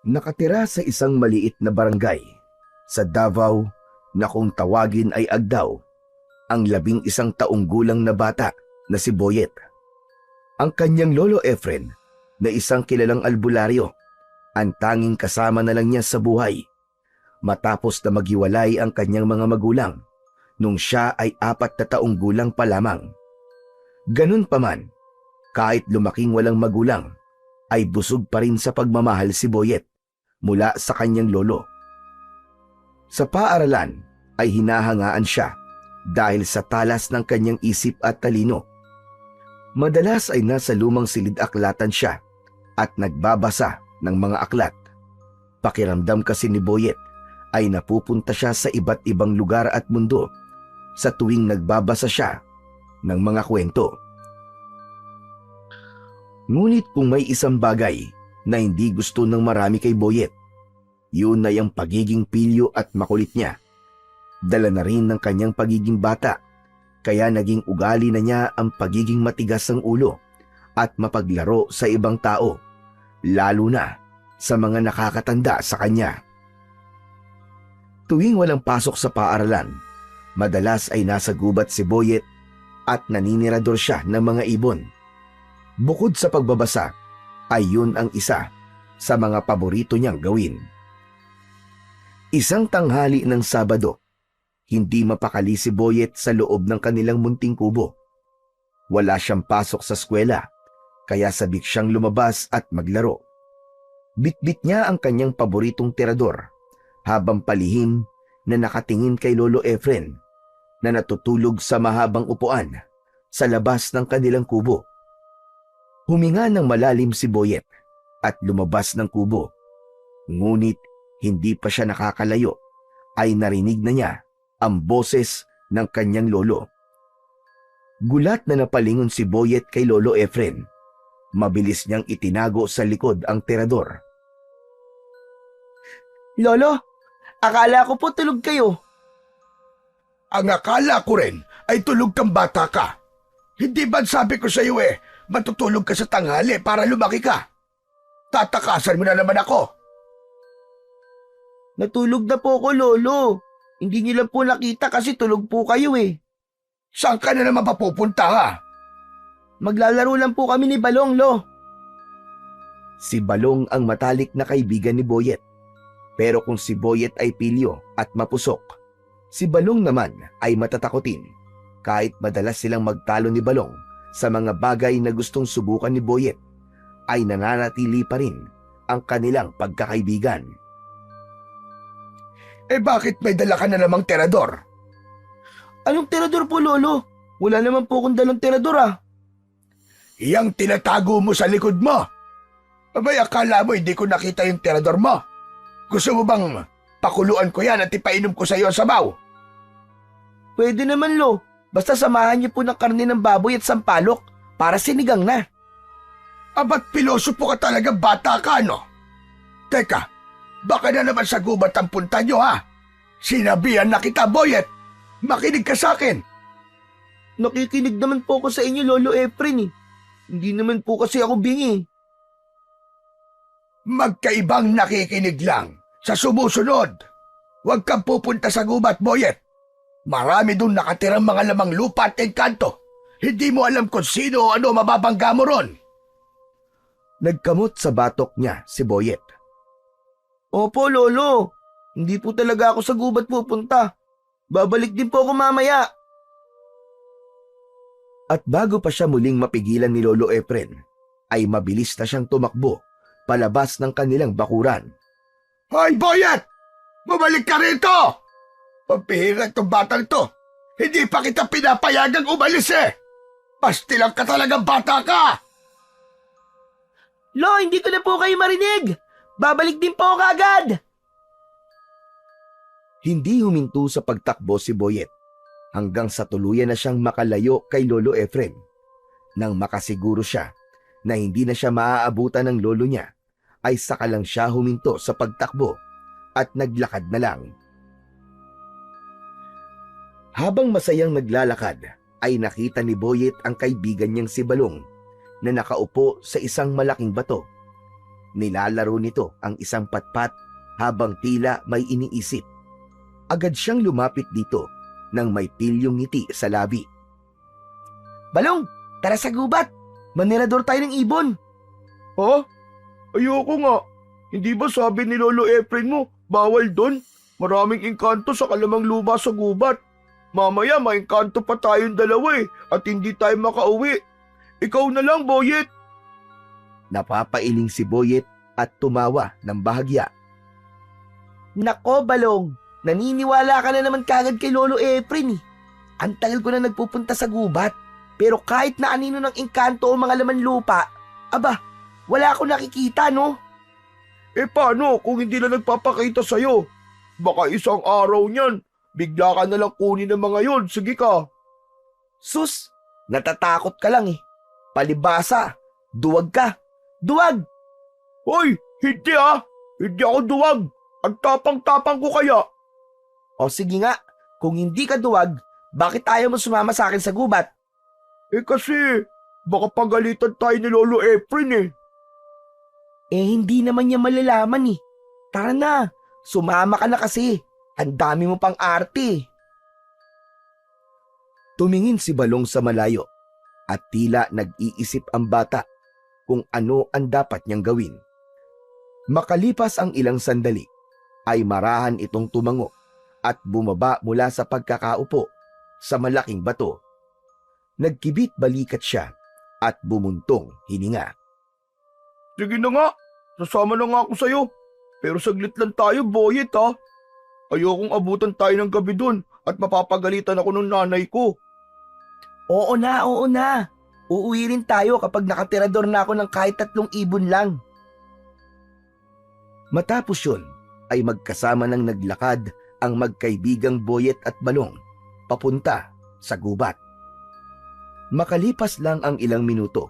Nakatira sa isang maliit na barangay sa Davao na kung tawagin ay Agdao, ang 11 taong gulang na bata na si Boyet. Ang kanyang lolo Efren na isang kilalang albularyo, ang tanging kasama na lang niya sa buhay matapos na maghiwalay ang kanyang mga magulang nung siya ay 4 taong gulang pa lamang. Ganun pa man, kahit lumaking walang magulang, ay busog pa rin sa pagmamahal si Boyet mula sa kanyang lolo. Sa paaralan ay hinahangaan siya dahil sa talas ng kanyang isip at talino. Madalas ay nasa lumang silid-aklatan siya at nagbabasa ng mga aklat. Pakiramdam kasi ni Boyet ay napupunta siya sa iba't ibang lugar at mundo sa tuwing nagbabasa siya ng mga kwento. Ngunit kung may isang bagay na hindi gusto ng marami kay Boyet, yun ay ang pagiging pilyo at makulit niya. Dala na rin ng kanyang pagiging bata, kaya naging ugali na niya ang pagiging matigas ang ulo at mapaglaro sa ibang tao, lalo na sa mga nakakatanda sa kanya. Tuwing walang pasok sa paaralan, madalas ay nasa gubat si Boyet at naninirador siya ng mga ibon. Bukod sa pagbabasa, ay yun ang isa sa mga paborito niyang gawin. Isang tanghali ng Sabado, hindi mapakali si Boyet sa loob ng kanilang munting kubo. Wala siyang pasok sa eskwela, kaya sabik siyang lumabas at maglaro. Bitbit niya ang kanyang paboritong tirador, habang palihim na nakatingin kay Lolo Efren na natutulog sa mahabang upuan sa labas ng kanilang kubo. Huminga ng malalim si Boyet at lumabas ng kubo. Ngunit hindi pa siya nakakalayo ay narinig na niya ang boses ng kanyang lolo. Gulat na napalingon si Boyet kay Lolo Efren. Mabilis niyang itinago sa likod ang tirador. Lolo, akala ko po tulog kayo. Ang akala ko rin ay tulog kang bata ka. Hindi ba sabi ko sa iyo matutulog ka sa tanghali para lumaki ka? Tatakasan mo na naman ako. Natulog na po ako, Lolo. Hindi niyo lang po nakita kasi tulog po kayo eh. Saan ka na naman papupunta ha? Maglalaro lang po kami ni Balong, Lo. Si Balong ang matalik na kaibigan ni Boyet. Pero kung si Boyet ay pilyo at mapusok, si Balong naman ay matatakotin. Kahit madalas silang magtalo ni Balong sa mga bagay na gustong subukan ni Boyet, ay nananatili pa rin ang kanilang pagkakaibigan. Bakit may dala ka na namang tirador? Anong tirador po, Lolo? Wala naman po akong dalang tirador ah. Iyang tinatago mo sa likod mo. Abay, akala mo hindi ko nakita yung tirador mo? Gusto mo bang pakuluan ko yan at ipainom ko sa iyo ang sabaw? Pwede naman, Lo. Basta samahan niyo po ng karne ng baboy at sampalok para sinigang na. Abat pilosopo ka talaga, bata ka, no? Teka, baka na naman sa gubat ang punta nyo, ha? Sinabihan na kita, Boyet. Makinig ka sa akin. Nakikinig naman po ako sa inyo, Lolo Efren eh. Hindi naman po kasi ako bingi. Magkaibang nakikinig lang. Sa sumusunod, huwag kang pupunta sa gubat, Boyet. Marami doon nakatirang mga lamang lupa at engkanto. Hindi mo alam kung sino o ano mababangga mo ron. Nagkamot sa batok niya si Boyet. Opo, Lolo. Hindi po talaga ako sa gubat pupunta. Babalik din po ako mamaya. At bago pa siya muling mapigilan ni Lolo Efren, ay mabilis na siyang tumakbo palabas ng kanilang bakuran. Hoy, Boyet! Bumalik ka rito! Pampihira itong batang to. Hindi pa kita pinapayagang umalis eh! Pastilang ka talagang bata ka! Lo, hindi ko na po kayo marinig. Babalik din po ako agad. Hindi huminto sa pagtakbo si Boyet hanggang sa tuluyan na siyang makalayo kay Lolo Efren. Nang makasiguro siya na hindi na siya maaabutan ng lolo niya, ay saka lang siya huminto sa pagtakbo at naglakad na lang. Habang masayang naglalakad, ay nakita ni Boyet ang kaibigan niyang si Balong na nakaupo sa isang malaking bato. Nilalaro nito ang isang patpat habang tila may iniisip. Agad siyang lumapit dito nang may pilyong ngiti sa labi. Balong, tara sa gubat. Manirador tayo ng ibon. Ha? Ayoko nga. Hindi ba sabi ni Lolo Efren mo, bawal doon? Maraming engkanto sa kalamang lupa sa gubat. Mamaya maengkanto pa tayong dalawa at hindi tayo makauwi. Ikaw na lang, Boyet. Napapailing si Boyet at tumawa ng bahagya. Nako, Balong. Naniniwala ka na naman kagad kay Lolo Efren eh. Ang tagal ko na nagpupunta sa gubat. Pero kahit na anino ng engkanto o mga laman lupa, aba, wala akong nakikita, no? Paano kung hindi na nagpapakita sa'yo? Baka isang araw niyan, bigla ka na lang kunin ng mga yon. Sige ka. Sus, natatakot ka lang eh. Palibasa, duwag ka. Duwag! Hoy, hindi Hindi ako duwag. Ang tapang-tapang ko kaya. O sige nga, kung hindi ka duwag, bakit ayaw mo sumama sa akin sa gubat? Kasi, baka pagalitan tayo ni Lolo Efren Hindi naman niya malalaman eh. Tara na, sumama ka na kasi. Ang dami mo pang arte. Tumingin si Balong sa malayo at tila nag-iisip ang bata kung ano ang dapat niyang gawin. Makalipas ang ilang sandali, ay marahan itong tumango at bumaba mula sa pagkakaupo sa malaking bato. Nagkibit balikat siya at bumuntong hininga. Sige na nga, sasama na nga ako sa'yo. Pero saglit lang tayo, Boyet Ayokong abutan tayo ng gabi dun at mapapagalitan ako ng nanay ko. Oo na, oo na. Uuwi rin tayo kapag nakatirador na ako ng kahit 3 ibon lang. Matapos yun, ay magkasama ng naglakad ang magkaibigang Boyet at Balong papunta sa gubat. Makalipas lang ang ilang minuto,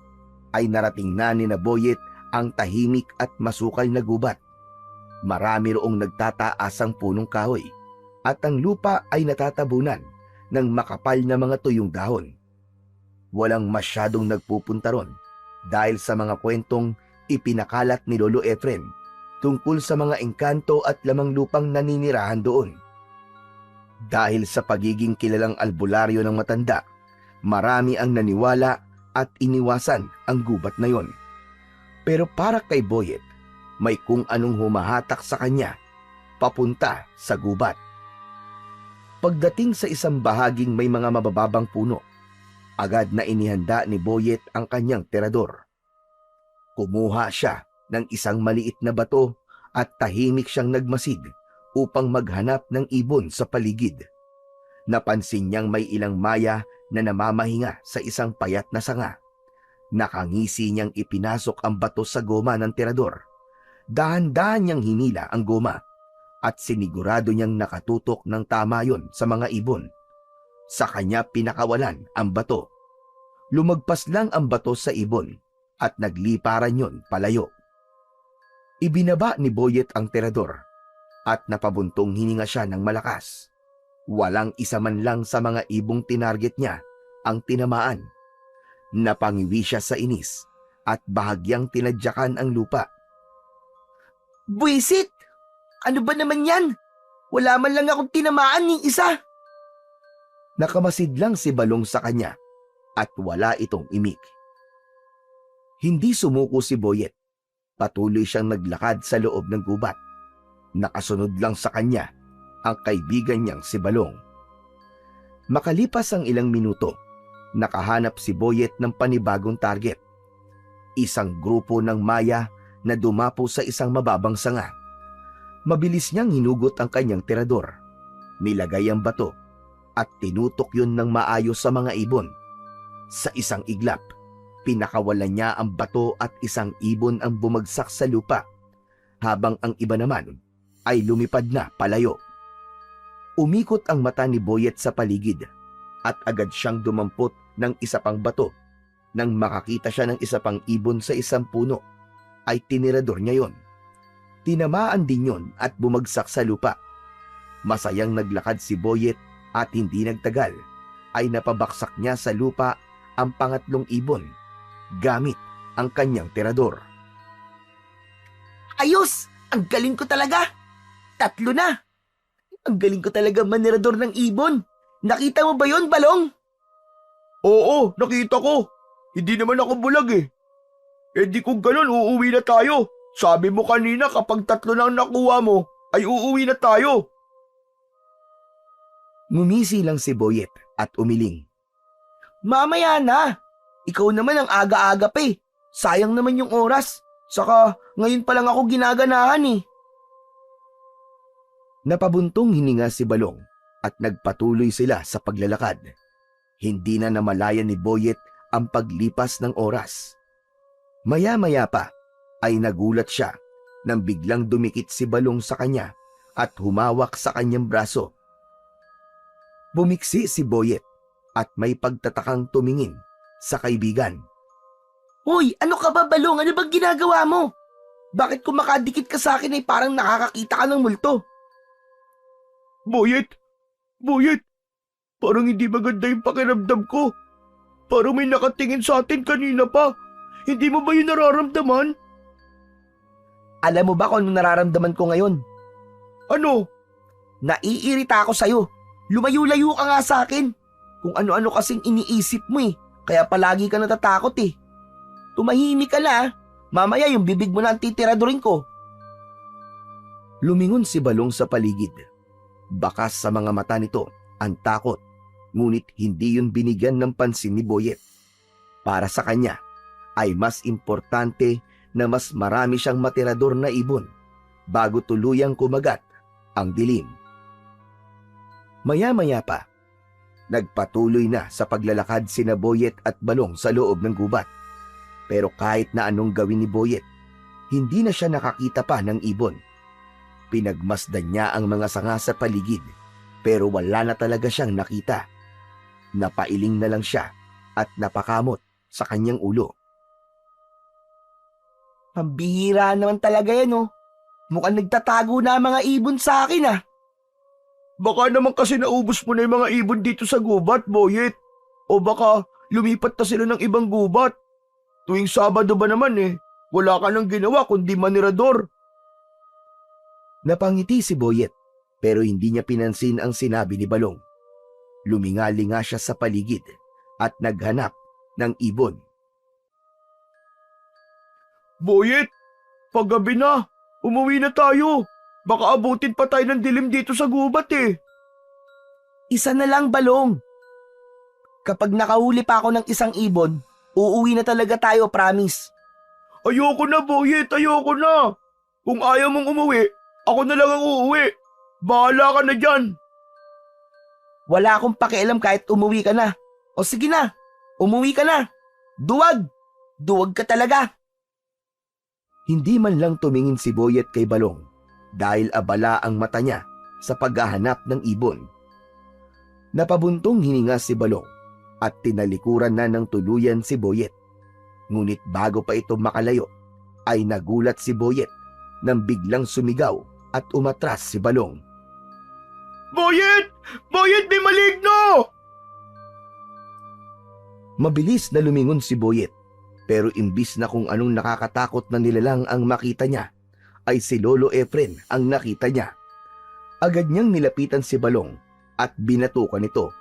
ay narating na ni na Boyet ang tahimik at masukal na gubat. Marami roong nagtataasang punong kahoy at ang lupa ay natatabunan ng makapal na mga tuyong dahon. Walang masyadong nagpupunta ron dahil sa mga kwentong ipinakalat ni Lolo Efren tungkol sa mga engkanto at lamang lupang naninirahan doon. Dahil sa pagiging kilalang albularyo ng matanda, marami ang naniwala at iniwasan ang gubat na yon. Pero para kay Boyet, may kung anong humahatak sa kanya papunta sa gubat. Pagdating sa isang bahaging may mga mabababang puno, agad na inihanda ni Boyet ang kanyang terador. Kumuha siya ng isang maliit na bato at tahimik siyang nagmasid upang maghanap ng ibon sa paligid. Napansin niyang may ilang maya na namamahinga sa isang payat na sanga. Nakangisi niyang ipinasok ang bato sa goma ng terador. Dahan-dahan niyang hinila ang goma at sinigurado niyang nakatutok ng tama yon sa mga ibon. Sa kanya pinakawalan ang bato. Lumagpas lang ang bato sa ibon at nagliparan yon palayo. Ibinaba ni Boyet ang terador at napabuntong hininga siya ng malakas. Walang isa man lang sa mga ibong tinarget niya ang tinamaan. Napangiwi siya sa inis at bahagyang tinadyakan ang lupa. Buwisit! Ano ba naman yan? Wala man lang akong tinamaan ng isa. Nakamasid lang si Balong sa kanya at wala itong imik. Hindi sumuko si Boyet. Patuloy siyang naglakad sa loob ng gubat. Nakasunod lang sa kanya ang kaibigan niyang si Balong. Makalipas ang ilang minuto, nakahanap si Boyet ng panibagong target. Isang grupo ng maya na dumapo sa isang mababang sanga. Mabilis niyang hinugot ang kanyang terador. Nilagay ang bato at tinutok yun ng maayos sa mga ibon. Sa isang iglap, pinakawalan niya ang bato at isang ibon ang bumagsak sa lupa, habang ang iba naman ay lumipad na palayo. Umikot ang mata ni Boyet sa paligid at agad siyang dumampot ng isa pang bato. Nang makakita siya ng isa pang ibon sa isang puno, ay tinirador niya yon. Tinamaan din yon at bumagsak sa lupa. Masayang naglakad si Boyet at hindi nagtagal ay napabaksak niya sa lupa ang pangatlong ibon gamit ang kanyang terador. Ayos! Ang galing ko talaga! 3 na! Ang galing ko talaga manirador ng ibon. Nakita mo ba yon, Balong? Oo, nakita ko. Hindi naman ako bulag eh. Eh di kung ganun, uuwi na tayo. Sabi mo kanina kapag 3 na ang nakuha mo, ay uuwi na tayo. Ngumisi lang si Boyet at umiling. Mamaya na! Ikaw naman ang aga-aga pa eh. Sayang naman yung oras. Saka ngayon pa lang ako ginaganahan eh. Napabuntong hininga si Balong at nagpatuloy sila sa paglalakad. Hindi na namalayan ni Boyet ang paglipas ng oras. Maya-maya pa ay nagulat siya nang biglang dumikit si Balong sa kanya at humawak sa kanyang braso. Bumiksi si Boyet at may pagtatakang tumingin sa kaibigan. Hoy, ano ka ba, Balong? Ano bang ginagawa mo? Bakit kung makadikit ka sa akin ay parang nakakakita ka ng multo? Boyet! Boyet! Parang hindi maganda yung pakiramdam ko. Parang may nakatingin sa atin kanina pa. Hindi mo ba yun nararamdaman? Alam mo ba kung ano nararamdaman ko ngayon? Ano? Naiirita ako sa'yo. Lumayo-layo ka nga sa akin. Kung ano-ano kasing iniisip mo eh. Kaya palagi ka natatakot eh. Tumahimik ka na ah. Mamaya yung bibig mo na ang titiradurin ko. Lumingon si Balong sa paligid. Bakas sa mga mata nito ang takot, ngunit hindi yun binigyan ng pansin ni Boyet. Para sa kanya ay mas importante na mas marami siyang matirador na ibon bago tuluyang kumagat ang dilim. Maya-maya pa, nagpatuloy na sa paglalakad sina Boyet at Balong sa loob ng gubat. Pero kahit na anong gawin ni Boyet, hindi na siya nakakita pa ng ibon. Pinagmasdan niya ang mga sanga sa paligid pero wala na talaga siyang nakita. Napailing na lang siya at napakamot sa kanyang ulo. Pambihira naman talaga yan oh. Mukhang nagtatago na ang mga ibon sa akin ah. Baka naman kasi naubos mo na yung mga ibon dito sa gubat, Boyet. O baka lumipat na sila ng ibang gubat. Tuwing Sabado ba naman eh, wala ka nang ginawa kundi manirador. Napangiti si Boyet pero hindi niya pinansin ang sinabi ni Balong. Lumingalinga siya sa paligid at naghanap ng ibon. Boyet, paggabi na, umuwi na tayo. Baka abutin pa tayo ng dilim dito sa gubat eh. Isa na lang, Balong. Kapag nakahuli pa ako ng isang ibon, uuwi na talaga tayo, promise. Ayoko na, Boyet, ayoko na. Kung ayaw mong umuwi, ako na lang ang uuwi. Bahala ka na dyan. Wala akong pakialam kahit umuwi ka na. O sige na, umuwi ka na. Duwag! Duwag ka talaga. Hindi man lang tumingin si Boyet kay Balong dahil abala ang mata niya sa paghahanap ng ibon. Napabuntong hininga si Balong at tinalikuran na ng tuluyan si Boyet. Ngunit bago pa ito makalayo, ay nagulat si Boyet nang biglang sumigaw at umatras si Balong. Boyet! Boyet, may maligno! Mabilis na lumingon si Boyet pero imbis na kung anong nakakatakot na nilalang ang makita niya, ay si Lolo Efren ang nakita niya. Agad niyang nilapitan si Balong at binatukan ito.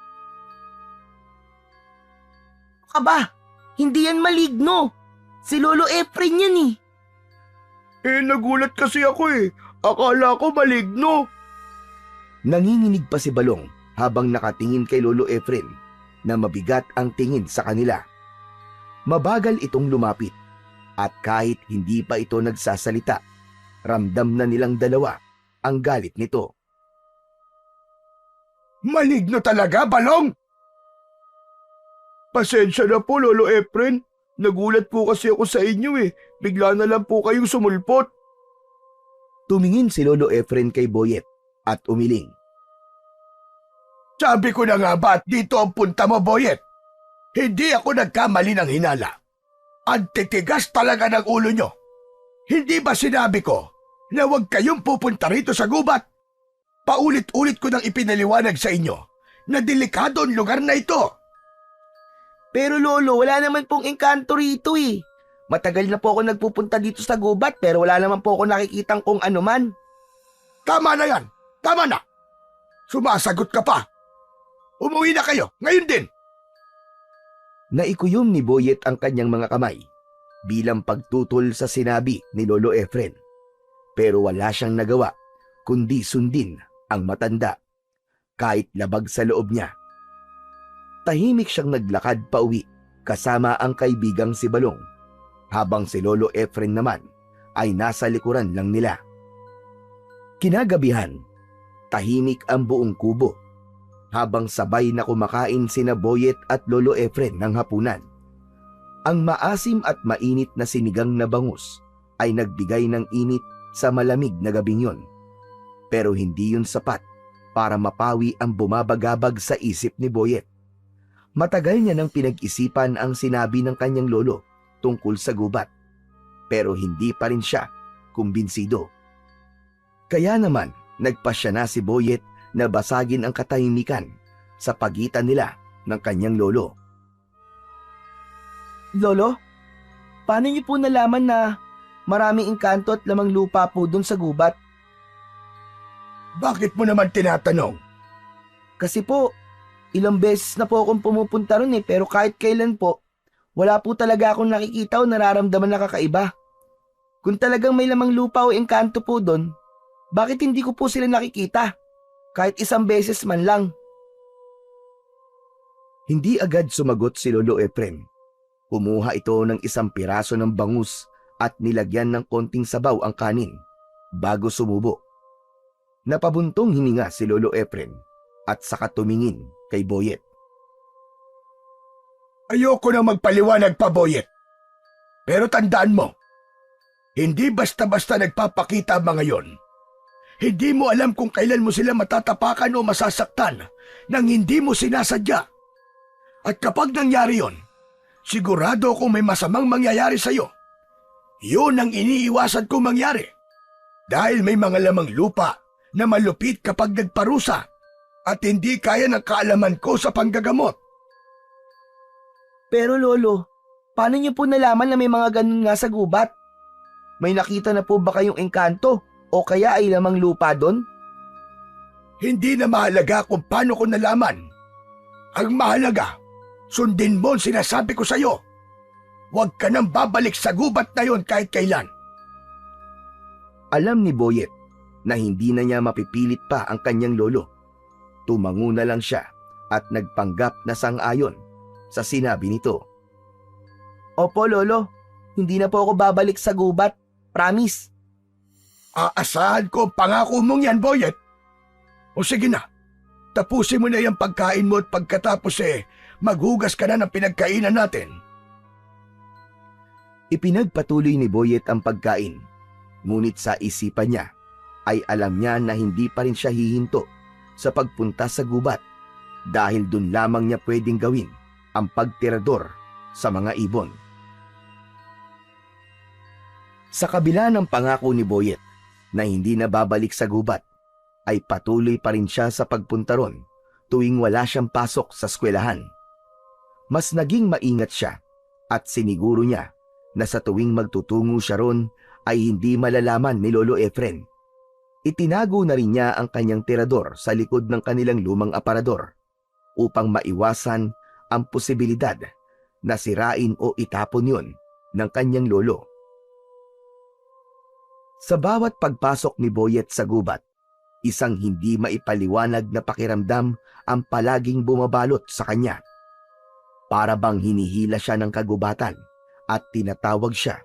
Aba, hindi yan maligno. Si Lolo Efren yan eh. Eh, nagulat kasi ako eh. Akala ko maligno. Nanginginig pa si Balong habang nakatingin kay Lolo Efren na mabigat ang tingin sa kanila. Mabagal itong lumapit at kahit hindi pa ito nagsasalita, ramdam na nilang dalawa ang galit nito. Maligno talaga, Balong! Pasensya na po, Lolo Efren. Nagulat po kasi ako sa inyo eh. Bigla na lang po kayong sumulpot. Tumingin si Lolo Efren kay Boyet at umiling. Sabi ko na nga ba't dito ang punta mo, Boyet? Hindi ako nagkamali ng hinala. Ang titigas talaga ng ulo nyo. Hindi ba sinabi ko na huwag kayong pupunta rito sa gubat? Paulit-ulit ko nang ipinaliwanag sa inyo na delikado ang lugar na ito. Pero Lolo, wala naman pong engkanto rito eh. Matagal na po ako nagpupunta dito sa gubat pero wala naman po ako nakikitang kung ano man. Tama na yan! Tama na! Sumasagot ka pa! Umuwi na kayo! Ngayon din! Naikuyom ni Boyet ang kanyang mga kamay bilang pagtutol sa sinabi ni Lolo Efren. Pero wala siyang nagawa kundi sundin ang matanda kahit labag sa loob niya. Tahimik siyang naglakad pauwi kasama ang kaibigang si Balong, habang si Lolo Efren naman ay nasa likuran lang nila. Kinagabihan, tahimik ang buong kubo habang sabay na kumakain sina Boyet at Lolo Efren ng hapunan. Ang maasim at mainit na sinigang na bangus ay nagbigay ng init sa malamig na gabing yon. Pero hindi yun sapat para mapawi ang bumabagabag sa isip ni Boyet. Matagal niya nang pinag-isipan ang sinabi ng kanyang lolo tungkol sa gubat, pero hindi pa rin siya kumbinsido. Kaya naman, nagpasya na si Boyet na basagin ang katahimikan sa pagitan nila ng kanyang lolo. Lolo, paano niyo po nalaman na maraming engkanto at lamang lupa po dun sa gubat? Bakit mo naman tinatanong? Kasi po, ilang beses na po akong pumupunta ron pero kahit kailan po, wala po talaga akong nakikita o nararamdaman na kakaiba. Kung talagang may lamang lupa o engkanto po dun, bakit hindi ko po sila nakikita? Kahit isang beses man lang. Hindi agad sumagot si Lolo Efren. Kumuha ito ng isang piraso ng bangus at nilagyan ng konting sabaw ang kanin bago sumubo. Napabuntong hininga si Lolo Efren at saka tumingin kay Boyet. Ayoko na magpaliwanag pa, Boyet. Pero tandaan mo, hindi basta-basta nagpapakita ang mga yon. Hindi mo alam kung kailan mo sila matatapakan o masasaktan nang hindi mo sinasadya. At kapag nangyari yon, sigurado kung may masamang mangyayari sa'yo. Yun ang iniiwasan kong mangyari. Dahil may mga lamang lupa na malupit kapag nagparusa at hindi kaya ng kaalaman ko sa panggagamot. Pero lolo, paano niyo po nalaman na may mga ganun nga sa gubat? May nakita na po ba kayong engkanto o kaya ay lamang lupa doon? Hindi na mahalaga kung paano ko nalaman. Ang mahalaga, sundin mo ang sinasabi ko sa'yo. Huwag ka nang babalik sa gubat na yon kahit kailan. Alam ni Boyet na hindi na niya mapipilit pa ang kanyang lolo. Tumango na lang siya at nagpanggap na sang-ayon sa sinabi nito. Opo lolo, hindi na po ako babalik sa gubat. Promise. Aasahan ko ang pangako mong yan, Boyet. O sige na, tapusin mo na yung pagkain mo at pagkatapos maghugas ka na ng pinagkainan natin. Ipinagpatuloy ni Boyet ang pagkain, ngunit sa isipan niya ay alam niya na hindi pa rin siya hihinto sa pagpunta sa gubat dahil dun lamang niya pwedeng gawin ang pagtirador sa mga ibon. Sa kabila ng pangako ni Boyet na hindi na babalik sa gubat, ay patuloy pa rin siya sa pagpunta ron tuwing wala siyang pasok sa eskwelahan. Mas naging maingat siya at siniguro niya na sa tuwing magtutungo siya ron ay hindi malalaman ni Lolo Efren. Itinago na rin niya ang kanyang tirador sa likod ng kanilang lumang aparador upang maiwasan ang posibilidad na sirain o itapon yun ng kanyang lolo. Sa bawat pagpasok ni Boyet sa gubat, isang hindi maipaliwanag na pakiramdam ang palaging bumabalot sa kanya. Para bang hinihila siya ng kagubatan at tinatawag siya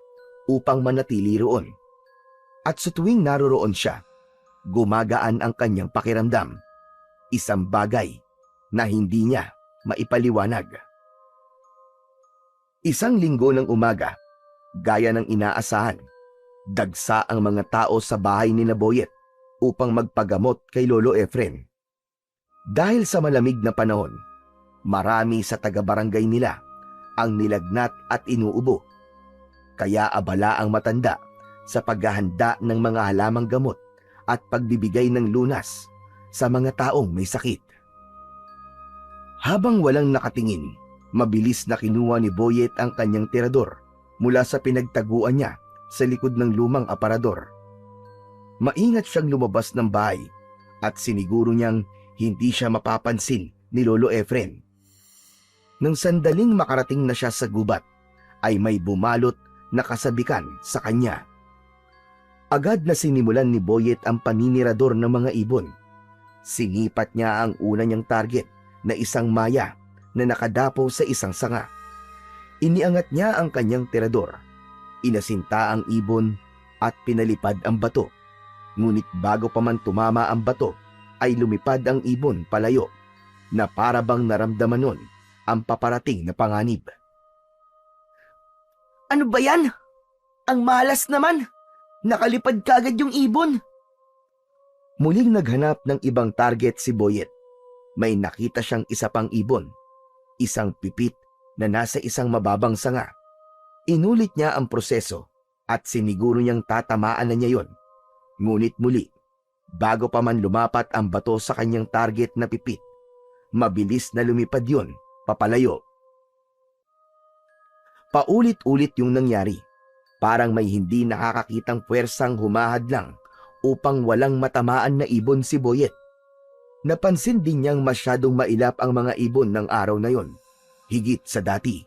upang manatili roon. At sa tuwing naroroon siya, gumagaan ang kanyang pakiramdam. Isang bagay na hindi niya maipaliwanag. Isang linggo ng umaga, gaya ng inaasahan, dagsa ang mga tao sa bahay ni Boyet upang magpagamot kay Lolo Efren. Dahil sa malamig na panahon, marami sa taga-barangay nila ang nilagnat at inuubo. Kaya abala ang matanda sa paghahanda ng mga halamang gamot at pagbibigay ng lunas sa mga taong may sakit. Habang walang nakatingin, mabilis na kinuha ni Boyet ang kanyang tirador mula sa pinagtaguan niya sa likod ng lumang aparador. Maingat siyang lumabas ng bahay at siniguro niyang hindi siya mapapansin ni Lolo Efren. Nang sandaling makarating na siya sa gubat, ay may bumalot na kasabikan sa kanya. Agad na sinimulan ni Boyet ang paninirador ng mga ibon. Sinipat niya ang una niyang target na isang maya na nakadapo sa isang sanga. Iniangat niya ang kanyang tirador. Inasinta ang ibon at pinalipad ang bato. Ngunit bago pa man tumama ang bato, ay lumipad ang ibon palayo na para bang naramdaman nun ang paparating na panganib. Ano ba yan? Ang malas naman! Nakalipad kagad yung ibon! Muling naghanap ng ibang target si Boyet. May nakita siyang isa pang ibon, isang pipit na nasa isang mababang sanga. Inulit niya ang proseso at siniguro niyang tatamaan na niya yon. Ngunit muli, bago pa man lumapat ang bato sa kanyang target na pipit, mabilis na lumipad yon papalayo. Paulit-ulit yung nangyari. Parang may hindi nakakakitang puwersang humahadlang upang walang matamaan na ibon si Boyet. Napansin din niyang masyadong mailap ang mga ibon ng araw na yon, higit sa dati.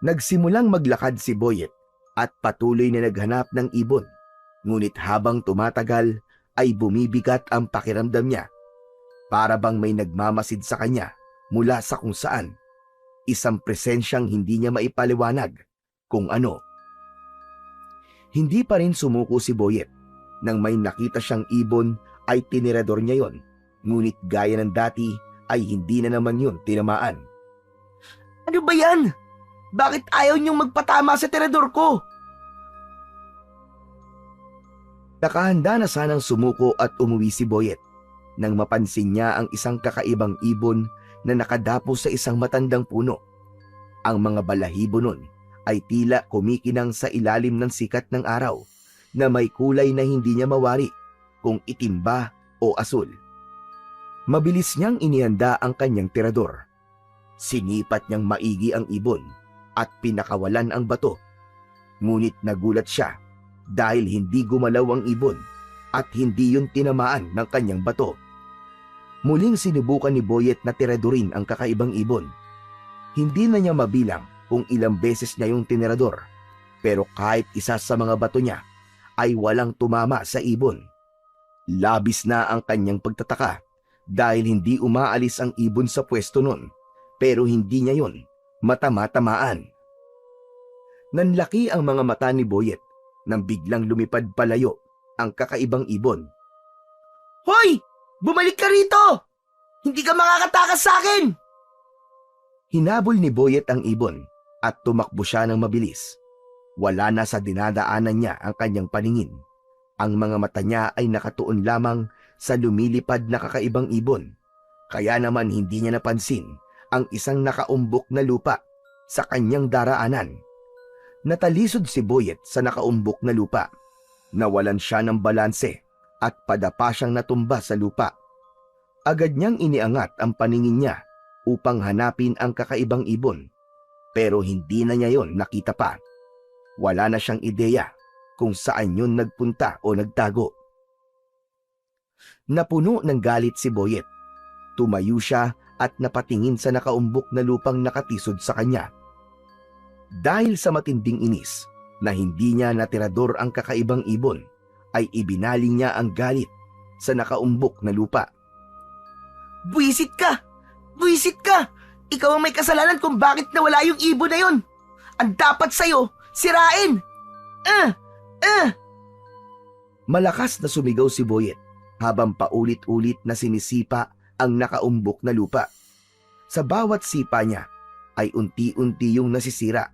Nagsimulang maglakad si Boyet at patuloy na naghanap ng ibon. Ngunit habang tumatagal ay bumibigat ang pakiramdam niya. Para bang may nagmamasid sa kanya mula sa kung saan. Isang presensyang hindi niya maipaliwanag kung ano. Hindi pa rin sumuko si Boyet. Nang may nakita siyang ibon ay tinirador niya yon. Ngunit gaya ng dati ay hindi na naman yun tinamaan. Ano ba yan? Bakit ayaw niyong magpatama sa tirador ko? Nakahanda na sanang sumuko at umuwi si Boyet nang mapansin niya ang isang kakaibang ibon na nakadapo sa isang matandang puno. Ang mga balahibo nun ay tila kumikinang sa ilalim ng sikat ng araw na may kulay na hindi niya mawari kung itim ba o asul. Mabilis niyang inihanda ang kanyang tirador. Sinipat niyang maigi ang ibon at pinakawalan ang bato. Ngunit nagulat siya dahil hindi gumalaw ang ibon at hindi yun tinamaan ng kanyang bato. Muling sinubukan ni Boyet na tiradorin ang kakaibang ibon. Hindi na niya mabilang kung ilang beses niya yung tinirador, pero kahit isa sa mga bato niya ay walang tumama sa ibon. Labis na ang kanyang pagtataka dahil hindi umaalis ang ibon sa pwesto nun, pero hindi niya yon matama-tamaan. Nanlaki ang mga mata ni Boyet nang biglang lumipad palayo ang kakaibang ibon. Hoy! Bumalik ka rito! Hindi ka makakatakas sa akin! Hinabol ni Boyet ang ibon at tumakbo siya ng mabilis. Wala na sa dinadaanan niya ang kanyang paningin. Ang mga mata niya ay nakatuon lamang sa lumilipad na kakaibang ibon. Kaya naman hindi niya napansin ang isang nakaumbok na lupa sa kanyang daraanan. Natalisod si Boyet sa nakaumbok na lupa. Nawalan siya ng balanse at padapa siyang natumba sa lupa. Agad niyang iniangat ang paningin niya upang hanapin ang kakaibang ibon, pero hindi na niya yon nakita pa. Wala na siyang ideya kung saan yun nagpunta o nagtago. Napuno ng galit si Boyet. Tumayo siya at napatingin sa nakaumbok na lupang nakatisod sa kanya. Dahil sa matinding inis na hindi niya natirador ang kakaibang ibon, ay ibinaling niya ang galit sa nakaumbok na lupa. Buwisit ka! Buwisit ka! Ikaw ang may kasalanan kung bakit nawala yung ibon na yun! Ang dapat sa'yo, sirain! Malakas na sumigaw si Boyet habang paulit-ulit na sinisipa ang nakaumbok na lupa. Sa bawat sipa niya ay unti-unti yung nasisira.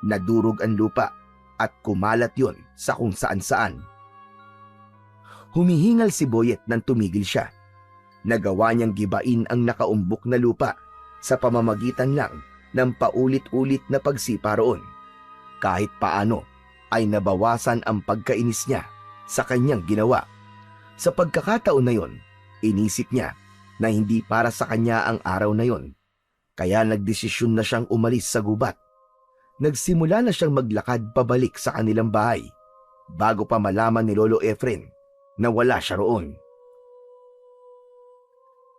Nadurog ang lupa at kumalat yon sa kung saan-saan. Humihingal si Boyet nang tumigil siya. Nagawa niyang gibain ang nakaumbok na lupa sa pamamagitan lang ng paulit-ulit na pagsipa roon. Kahit paano ay nabawasan ang pagkainis niya sa kanyang ginawa. Sa pagkakataon na yon, inisip niya na hindi para sa kanya ang araw na yon. Kaya nagdesisyon na siyang umalis sa gubat. nagsimula na siyang maglakad pabalik sa kanilang bahay bago pa malaman ni Lolo Efren na wala siya roon.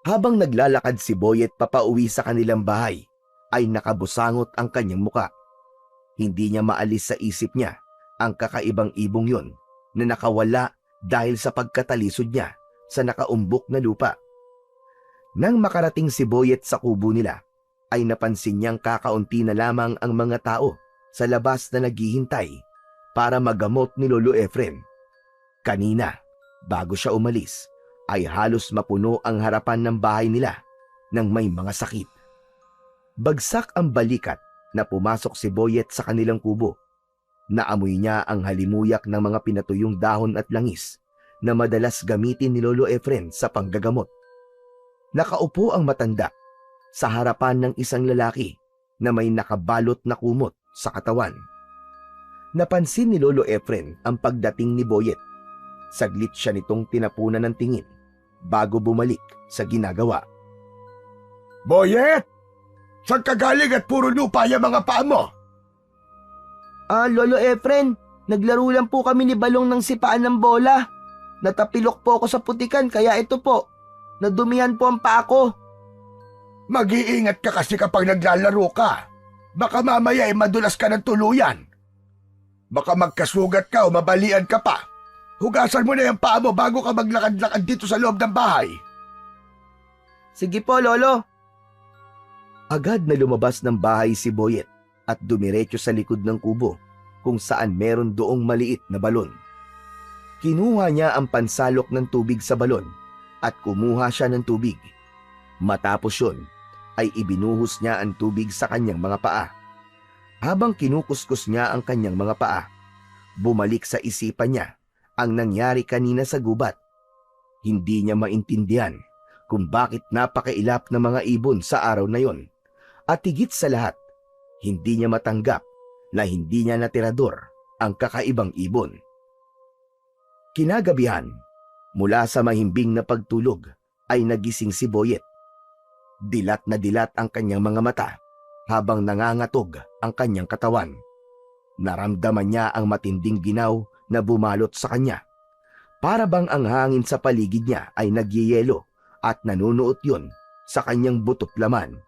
Habang naglalakad si Boyet papauwi sa kanilang bahay, ay nakabusangot ang kanyang muka. Hindi niya maalis sa isip niya ang kakaibang ibong yon na nakawala dahil sa pagkatalisod niya sa nakaumbok na lupa. Nang makarating si Boyet sa kubo nila, ay napansin niyang kakaunti na lamang ang mga tao sa labas na naghihintay para magamot ni Lolo Efren. Kanina, bago siya umalis, ay halos mapuno ang harapan ng bahay nila ng may mga sakit. Bagsak ang balikat na pumasok si Boyet sa kanilang kubo. Naamoy niya ang halimuyak ng mga pinatuyong dahon at langis na madalas gamitin ni Lolo Efren sa panggagamot. Nakaupo ang matanda sa harapan ng isang lalaki na may nakabalot na kumot sa katawan. Napansin ni Lolo Efren ang pagdating ni Boyet. Saglit siya nitong tinapunan ng tingin bago bumalik sa ginagawa. Boyet! Saan ka galing at puro lupa yung mga paa mo? Lolo Efren, naglaro lang po kami ni Balong ng sipaan ng bola. Natapilok po ako sa putikan kaya ito po, nadumihan po ang paa ko. Mag-iingat ka kasi kapag naglalaro ka. Baka mamaya ay madulas ka ng tuluyan. Baka magkasugat ka o mabalian ka pa. Hugasan mo na yung paa mo bago ka maglakad-lakad dito sa loob ng bahay. Sige po, Lolo. Agad na lumabas ng bahay si Boyet at dumiretso sa likod ng kubo kung saan meron doong maliit na balon. Kinuha niya ang pansalok ng tubig sa balon at kumuha siya ng tubig. Matapos yun, ay ibinuhos niya ang tubig sa kanyang mga paa. Habang kinukuskus niya ang kanyang mga paa, bumalik sa isipan niya ang nangyari kanina sa gubat. Hindi niya maintindihan kung bakit napakailap ng mga ibon sa araw na yon. At higit sa lahat, hindi niya matanggap na hindi niya natirador ang kakaibang ibon. Kinagabihan, mula sa mahimbing na pagtulog, ay nagising si Boyet. Dilat na dilat ang kanyang mga mata habang nangangatog ang kanyang katawan. Naramdaman niya ang matinding ginaw na bumalot sa kanya. Para bang ang hangin sa paligid niya ay nagyeyelo at nanunuot yun sa kanyang butot laman.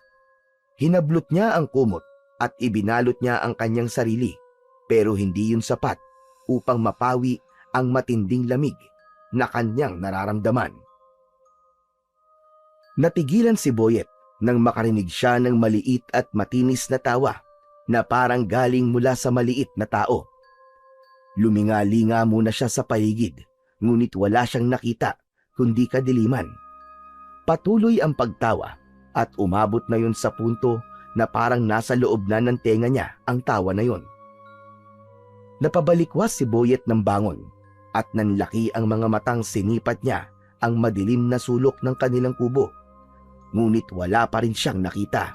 Hinablot niya ang kumot at ibinalot niya ang kanyang sarili, pero hindi yun sapat upang mapawi ang matinding lamig na kanyang nararamdaman. Natigilan si Boyet nang makarinig siya ng maliit at matinis na tawa na parang galing mula sa maliit na tao. Luminga-linga muna siya sa paligid, ngunit wala siyang nakita kundi kadiliman. Patuloy ang pagtawa at umabot na yun sa punto na parang nasa loob na ng tenga niya ang tawa na yun. Napabalikwas si Boyet ng bangon at nanlaki ang mga matang sinipat niya ang madilim na sulok ng kanilang kubo. Ngunit wala pa rin siyang nakita.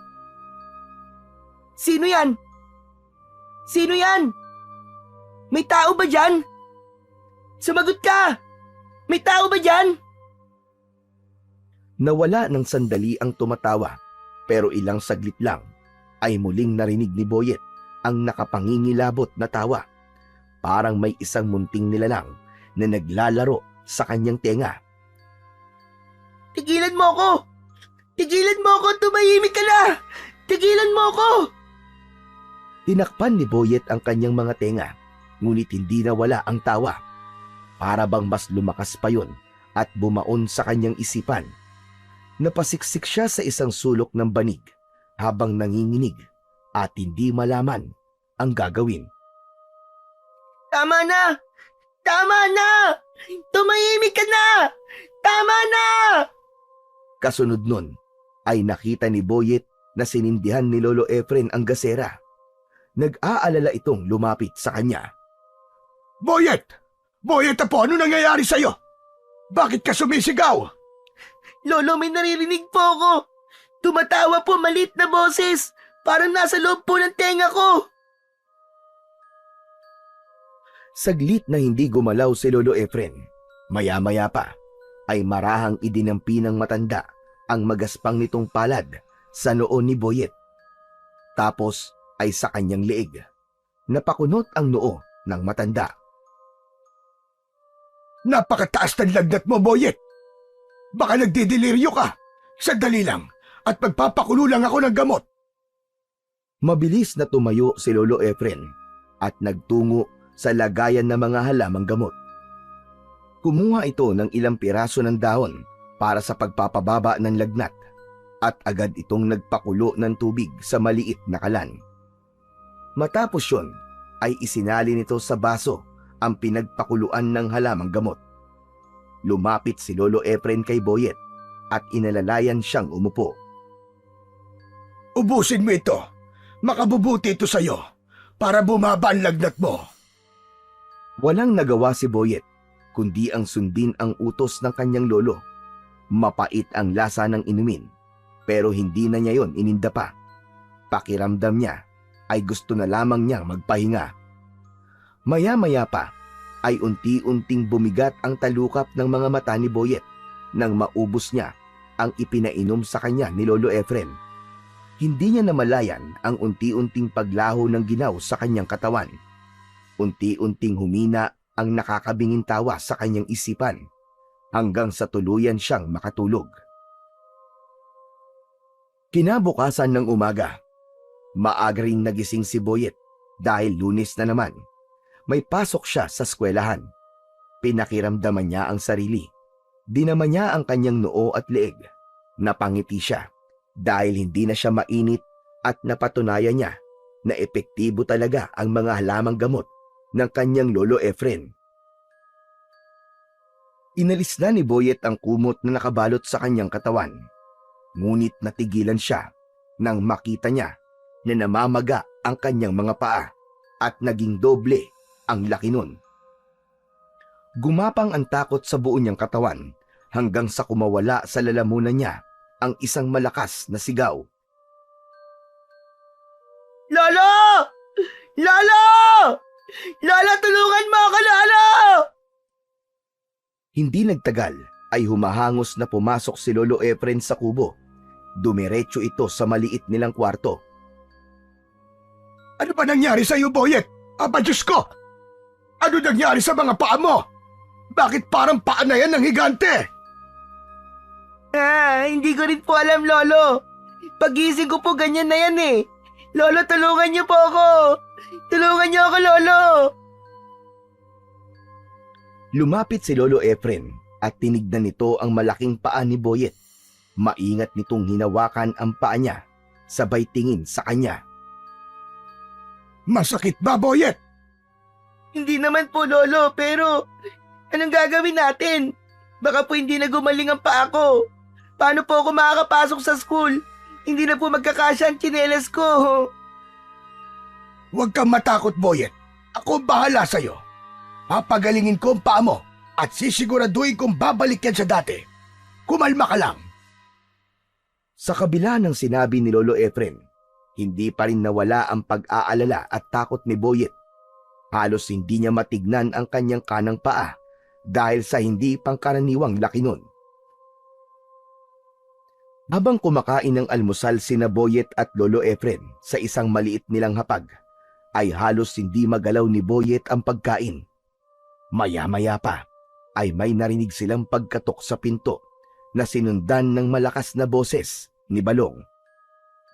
Sino yan? Sino yan? May tao ba dyan? Sumagot ka! May tao ba dyan? Nawala ng sandali ang tumatawa, pero ilang saglit lang ay muling narinig ni Boyet ang nakapangingilabot na tawa. Parang may isang munting nilalang na naglalaro sa kanyang tenga. Tigilan mo ako! Tigilan mo ako! Tumahimik ka na! Tigilan mo ako! Tinakpan ni Boyet ang kanyang mga tenga, ngunit hindi nawala ang tawa. Para bang mas lumakas pa yun at bumaon sa kanyang isipan. Napasiksik siya sa isang sulok ng banig habang nanginginig at hindi malaman ang gagawin. Tama na! Tama na! Tumahimik ka na! Tama na! Kasunod nun ay nakita ni Boyet na sinindihan ni Lolo Efren ang gasera. Nag-aalala itong lumapit sa kanya. Boyet! Boyet po, ano nangyayari sa'yo? Bakit ka sumisigaw? Lolo, may naririnig po ako. Tumatawa po malit na boses. Parang nasa loob po ng tenga ko. Saglit na hindi gumalaw si Lolo Efren. Maya-maya pa ay marahang idinampi ng matanda ang magaspang nitong palad sa noo ni Boyet. Tapos ay sa kanyang liig. Napakunot ang noo ng matanda. Napakataas ng lagnat mo, Boyet. Baka nagdidelirio ka. Sandali lang at magpapakulo lang ako ng gamot. Mabilis na tumayo si Lolo Efren at nagtungo sa lagayan ng mga halamang gamot. Kumuha ito ng ilang piraso ng dahon para sa pagpapababa ng lagnat at agad itong nagpakulo ng tubig sa maliit na kalan. Matapos yun ay isinali nito sa baso ang pinagpakuluan ng halamang gamot. Lumapit si Lolo Efren kay Boyet at inalalayan siyang umupo. Ubusin mo ito. Makabubuti ito sa'yo para bumaba ang lagnat mo. Walang nagawa si Boyet kundi ang sundin ang utos ng kanyang lolo. Mapait ang lasa ng inumin pero hindi na niya yon ininda pa. Pakiramdam niya ay gusto na lamang niyang magpahinga. Maya-maya pa ay unti-unting bumigat ang talukap ng mga mata ni Boyet nang maubos niya ang ipinainom sa kanya ni Lolo Efren. Hindi niya namalayan ang unti-unting paglaho ng ginaw sa kanyang katawan. Unti-unting humina ang nakakabinging tawa sa kanyang isipan hanggang sa tuluyan siyang makatulog. Kinabukasan ng umaga, maaga ring nagising si Boyet dahil Lunes na naman. May pasok siya sa eskwelahan. Pinakiramdaman niya ang sarili. Dinaman niya ang kanyang noo at leeg. Napangiti siya dahil hindi na siya mainit at napatunayan niya na epektibo talaga ang mga halamang gamot ng kanyang Lolo Efren. Inalis na ni Boyet ang kumot na nakabalot sa kanyang katawan. Ngunit natigilan siya nang makita niya na namamaga ang kanyang mga paa at naging doble ang laki nun. Gumapang ang takot sa buo niyang katawan hanggang sa kumawala sa lalamunan niya ang isang malakas na sigaw. Lolo! Lolo! Lolo, tulungan mo ako, Lolo! Hindi nagtagal ay humahangos na pumasok si Lolo Efren sa kubo. Dumiretso ito sa maliit nilang kwarto. Ano ba nangyari sa'yo, Boyet? Aba, Diyos ko! Ano nangyari sa mga paa mo? Bakit parang paa na yan ng higante? Hindi ko rin po alam, Lolo. Pagising ko po ganyan na yan eh. Lolo, tulungan niyo po ako. Tulungan niyo ako, Lolo. Lumapit si Lolo Efren at tinignan nito ang malaking paa ni Boyet. Maingat nitong hinawakan ang paa niya, sabay tingin sa kanya. Masakit ba, Boyet? Hindi naman po, Lolo, pero anong gagawin natin? Baka po hindi na gumaling ang paa ko. Paano po ako makakapasok sa school? Hindi na po magkakasya ang tsinelas ko. Huwag kang matakot, Boyet. Ako bahala sa'yo. Papagalingin ko ang paa mo at sisiguraduhin kong babalik yan sa dati. Kumalma ka lang. Sa kabila ng sinabi ni Lolo Efren, hindi pa rin nawala ang pag-aalala at takot ni Boyet. Halos hindi niya matignan ang kanyang kanang paa dahil sa hindi pangkaraniwang laki nun. Habang kumakain ng almusal sina Boyet at Lolo Efren sa isang maliit nilang hapag, ay halos hindi magalaw ni Boyet ang pagkain. Maya-maya pa ay may narinig silang pagkatok sa pinto na sinundan ng malakas na boses ni Balong.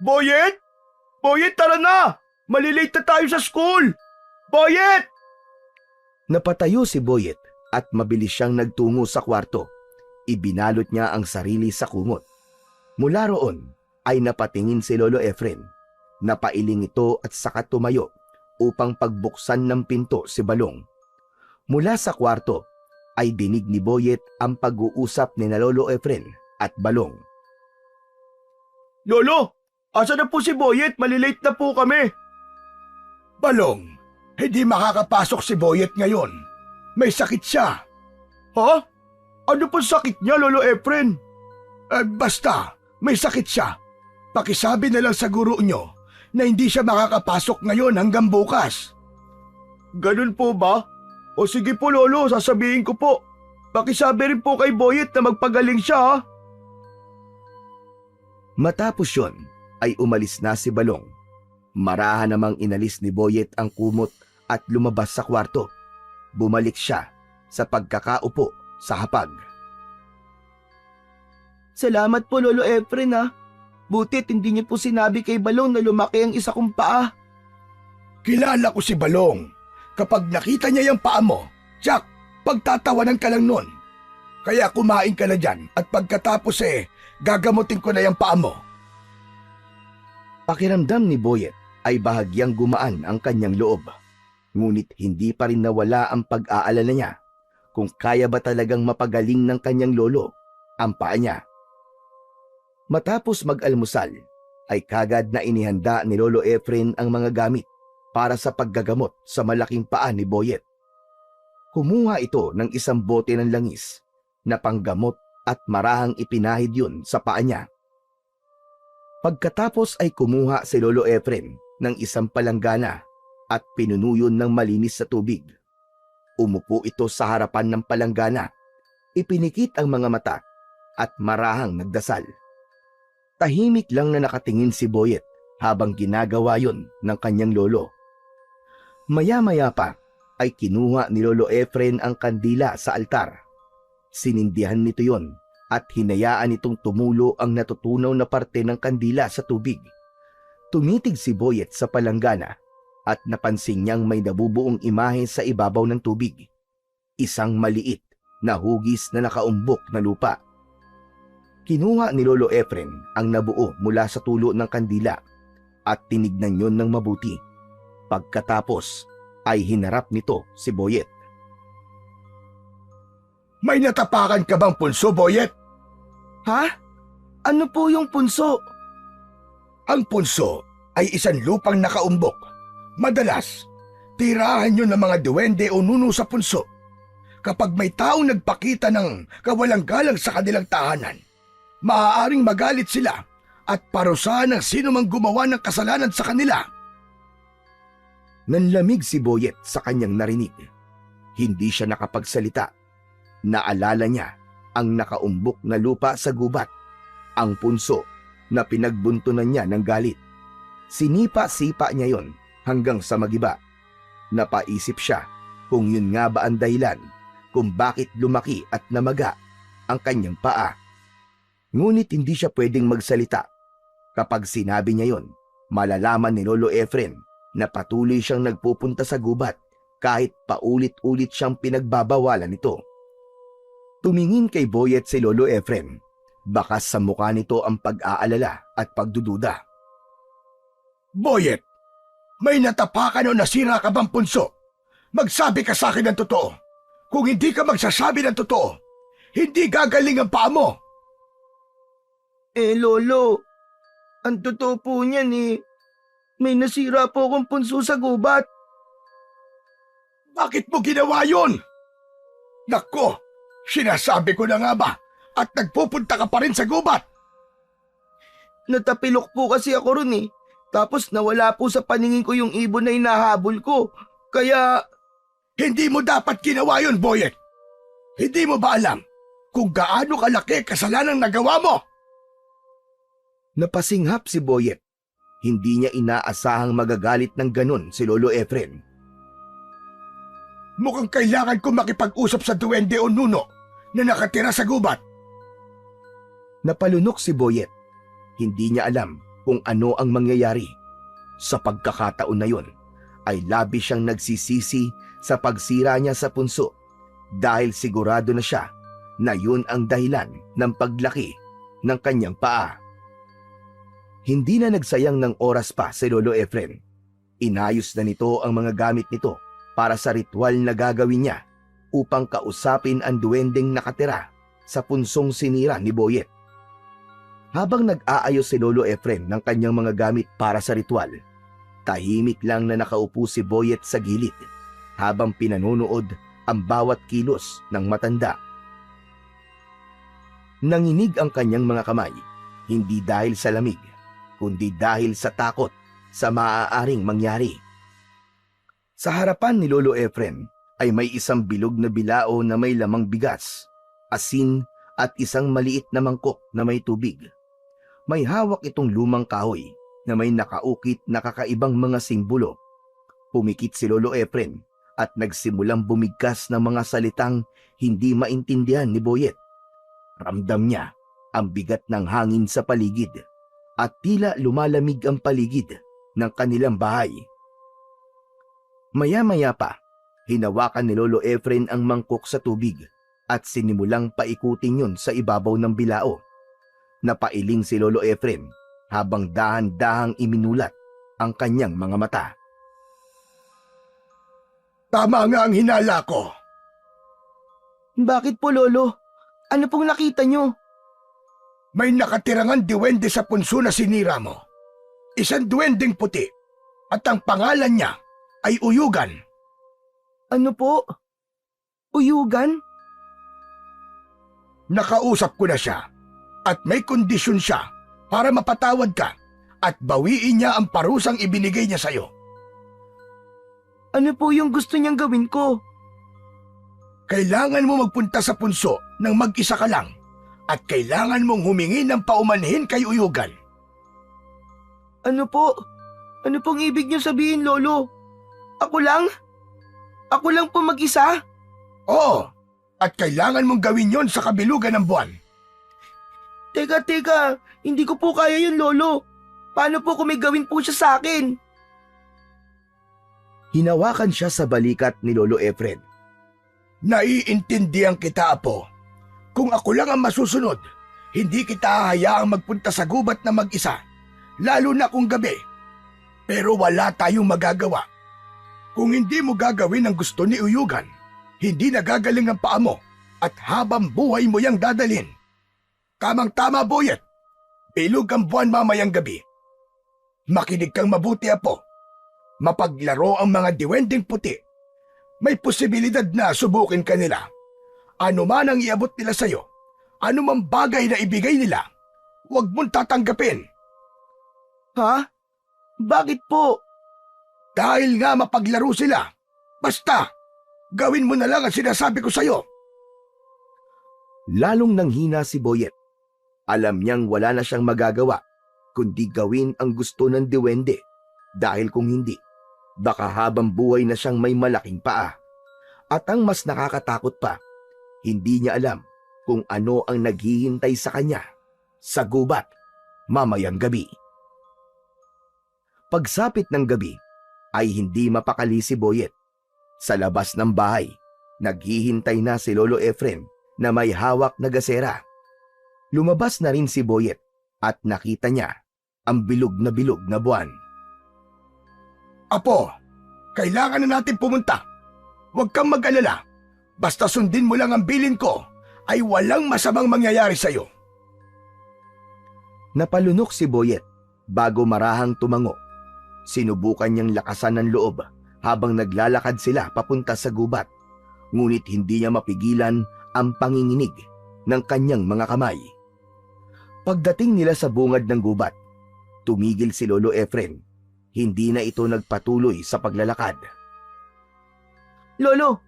Boyet! Boyet, tara na! Malilate na tayo sa school! Boyet! Napatayo si Boyet at mabilis siyang nagtungo sa kwarto. Ibinalot niya ang sarili sa kumot. Mula roon ay napatingin si Lolo Efren. Napailing ito at saka tumayo upang pagbuksan ng pinto si Balong. Mula sa kwarto ay dinig ni Boyet ang pag-uusap ni na Lolo Efren at Balong. Lolo, asa na po si Boyet? Malilate na po kami. Balong, hindi makakapasok si Boyet ngayon. May sakit siya. Ha? Ano po sakit niya, Lolo Efren? Basta, may sakit siya. Pakisabi na lang sa guro nyo na hindi siya makakapasok ngayon hanggang bukas. Ganun po ba? O sige po, Lolo, sasabihin ko po. Pakisabi rin po kay Boyet na magpagaling siya, ha? Matapos yon ay umalis na si Balong. Marahan namang inalis ni Boyet ang kumot at lumabas sa kwarto. Bumalik siya sa pagkakaupo sa hapag. Salamat po, Lolo Efren ha. Butit hindi niyo po sinabi kay Balong na lumaki ang isa kong paa. Kilala ko si Balong. Kapag nakita niya yung paa mo, Jack, pagtatawanan ka lang nun. Kaya kumain ka na dyan at pagkatapos gagamutin ko na yung paa mo. Pakiramdam ni Boyet ay bahagyang gumaan ang kanyang loob. Ngunit hindi pa rin nawala ang pag-aalala niya kung kaya ba talagang mapagaling ng kanyang lolo ang paa niya. Matapos mag-almusal, ay kagad na inihanda ni Lolo Efren ang mga gamit para sa paggagamot sa malaking paa ni Boyet. Kumuha ito ng isang bote ng langis na panggamot at marahang ipinahid yun sa paa niya. Pagkatapos ay kumuha si Lolo Efren ng isang palanggana at pinunuyo ng malinis sa tubig. Umupo ito sa harapan ng palanggana, ipinikit ang mga mata at marahang nagdasal. Tahimik lang na nakatingin si Boyet habang ginagawa yon ng kanyang lolo. Maya-maya pa ay kinuha ni Lolo Efren ang kandila sa altar. Sinindihan nito yon at hinayaan itong tumulo ang natutunaw na parte ng kandila sa tubig. Tumitig si Boyet sa palanggana at napansin niyang may nabubuong imahe sa ibabaw ng tubig. Isang maliit na hugis na nakaumbok na lupa. Kinuha ni Lolo Efren ang nabuo mula sa tulo ng kandila at tinignan yon ng mabuti. Pagkatapos ay hinarap nito si Boyet. May natapakan ka bang punso, Boyet? Ha? Ano po yung punso? Ang punso ay isang lupang nakaumbok. Madalas, tirahan yun ng mga duwende o nuno sa punso. Kapag may taong nagpakita ng kawalang galang sa kanilang tahanan, maaaring magalit sila at parusahan ng sino mang gumawa ng kasalanan sa kanila. Nanlamig si Boyet sa kanyang narinig. Hindi siya nakapagsalita. Naalala niya ang nakaumbok na lupa sa gubat, ang punso na pinagbuntunan niya ng galit. Sinipa-sipa niya yon hanggang sa magiba. Napaisip siya kung yun nga ba ang dahilan kung bakit lumaki at namaga ang kanyang paa. Ngunit hindi siya pwedeng magsalita. Kapag sinabi niya yon, malalaman ni Lolo Efren na patuloy siyang nagpupunta sa gubat kahit paulit-ulit siyang pinagbabawalan nito. Tumingin kay Boyet si Lolo Efren. Bakas sa mukha nito ang pag-aalala at pagdududa. Boyet, may natapakan o nasira ka bang punso? Magsabi ka sa akin ng totoo. Kung hindi ka magsasabi ng totoo, hindi gagaling ang paa mo. Lolo, ang totoo po niyan may nasira po akong punso sa gubat. Bakit mo ginawa yun? Nako, sinasabi ko na nga ba at nagpupunta ka pa rin sa gubat? Natapilok po kasi ako ron Tapos nawala po sa paningin ko yung ibon na hinahabol ko. Kaya... Hindi mo dapat ginawa yun, Boyet. Hindi mo ba alam kung gaano kalaki kasalanang nagawa mo? Napasinghap si Boyet. Hindi niya inaasahang magagalit ng ganon si Lolo Efren. Mukhang kailangan ko makipag-usap sa duwende o nuno na nakatira sa gubat. Napalunok si Boyet. Hindi niya alam kung ano ang mangyayari. Sa pagkakataon na yon, ay labis siyang nagsisisi sa pagsira niya sa punso dahil sigurado na siya na yun ang dahilan ng paglaki ng kanyang paa. Hindi na nagsayang ng oras pa si Lolo Efren. Inayos na nito ang mga gamit nito para sa ritual na gagawin niya upang kausapin ang duwendeng nakatira sa punsong sinira ni Boyet. Habang nag-aayos si Lolo Efren ng kanyang mga gamit para sa ritual, tahimik lang na nakaupo si Boyet sa gilid habang pinanonood ang bawat kilos ng matanda. Nanginig ang kanyang mga kamay, hindi dahil sa lamig, kundi dahil sa takot sa maaaring mangyari. Sa harapan ni Lolo Efren ay may isang bilog na bilao na may lamang bigas, asin at isang maliit na mangkok na may tubig. May hawak itong lumang kahoy na may nakaukit na kakaibang mga simbolo. Pumikit si Lolo Efren at nagsimulang bumigkas ng mga salitang hindi maintindihan ni Boyet. Ramdam niya ang bigat ng hangin sa paligid at tila lumalamig ang paligid ng kanilang bahay. Maya-maya pa, hinawakan ni Lolo Efren ang mangkok sa tubig at sinimulang paikutin yun sa ibabaw ng bilao. Napailing si Lolo Efren habang dahan-dahang iminulat ang kanyang mga mata. Tama nga ang hinala ko. Bakit po, Lolo? Ano pong nakita nyo? May nakatirangan diwende sa punso na sinira mo. Isang duwendeng puti at ang pangalan niya ay Uyugan. Ano po? Uyugan? Nakausap ko na siya at may kondisyon siya para mapatawad ka at bawiin niya ang parusang ibinigay niya sa'yo. Ano po yung gusto niyang gawin ko? Kailangan mo magpunta sa punso nang mag-isa ka lang at kailangan mong humingi ng paumanhin kay Uyugan. Ano po? Ano pong ibig niyo sabihin, Lolo? Ako lang? Ako lang po mag-isa? Oo, at kailangan mong gawin yon sa kabilugan ng buwan. Teka, hindi ko po kaya yun, Lolo. Paano po kung may gawin po siya sa akin? Hinawakan siya sa balikat ni Lolo Efren. Naiintindihan kita, Apo. Kung ako lang ang masusunod, hindi kita hahayaang magpunta sa gubat na mag-isa, lalo na kung gabi. Pero wala tayong magagawa. Kung hindi mo gagawin ang gusto ni Uyugan, hindi nagagaling ang paa mo at habang buhay mo yang dadalhin. Tamang-tama, Boyet. Bilog ang buwan mamayang gabi. Makinig kang mabuti, Apo. Mapaglaro ang mga diwendeng puti. May posibilidad na subukin ka nila. Ano man ang iabot nila sa'yo, ano mang bagay na ibigay nila, huwag mong tatanggapin. Ha? Bakit po? Dahil nga mapaglaro sila. Basta, gawin mo na lang ang sinasabi ko sa'yo. Lalong nanghina si Boyet. Alam niyang wala na siyang magagawa kundi gawin ang gusto ng diwende dahil kung hindi, baka habang buhay na siyang may malaking paa. At ang mas nakakatakot pa, hindi niya alam kung ano ang naghihintay sa kanya sa gubat mamayang gabi. Pagsapit ng gabi ay hindi mapakali si Boyet. Sa labas ng bahay, naghihintay na si Lolo Efren na may hawak na gasera. Lumabas na rin si Boyet at nakita niya ang bilog na buwan. Apo, kailangan na natin pumunta. Huwag kang mag-alala. Basta sundin mo lang ang bilin ko, ay walang masamang mangyayari sa'yo. Napalunok si Boyet bago marahang tumango. Sinubukan niyang lakasan ng loob habang naglalakad sila papunta sa gubat. Ngunit hindi niya mapigilan ang panginginig ng kanyang mga kamay. Pagdating nila sa bungad ng gubat, tumigil si Lolo Efren. Hindi na ito nagpatuloy sa paglalakad. Lolo,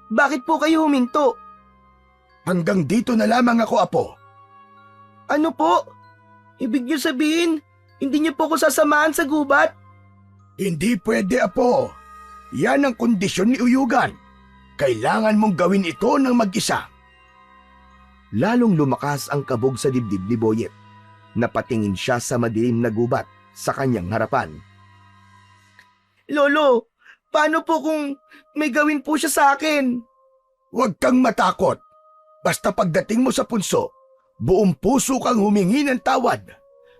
bakit po kayo huminto? Hanggang dito na lamang ako, Apo. Ano po? Ibig niyo sabihin, hindi niyo po ako sasamahan sa gubat? Hindi pwede, Apo. Yan ang kondisyon ni Uyugan. Kailangan mong gawin ito ng mag-isa. Lalong lumakas ang kabog sa dibdib ni Boyet. Napatingin siya sa madilim na gubat sa kanyang harapan. Lolo, paano po kung may gawin po siya sa akin? Huwag kang matakot. Basta pagdating mo sa punso, buong puso kang humingi ng tawad.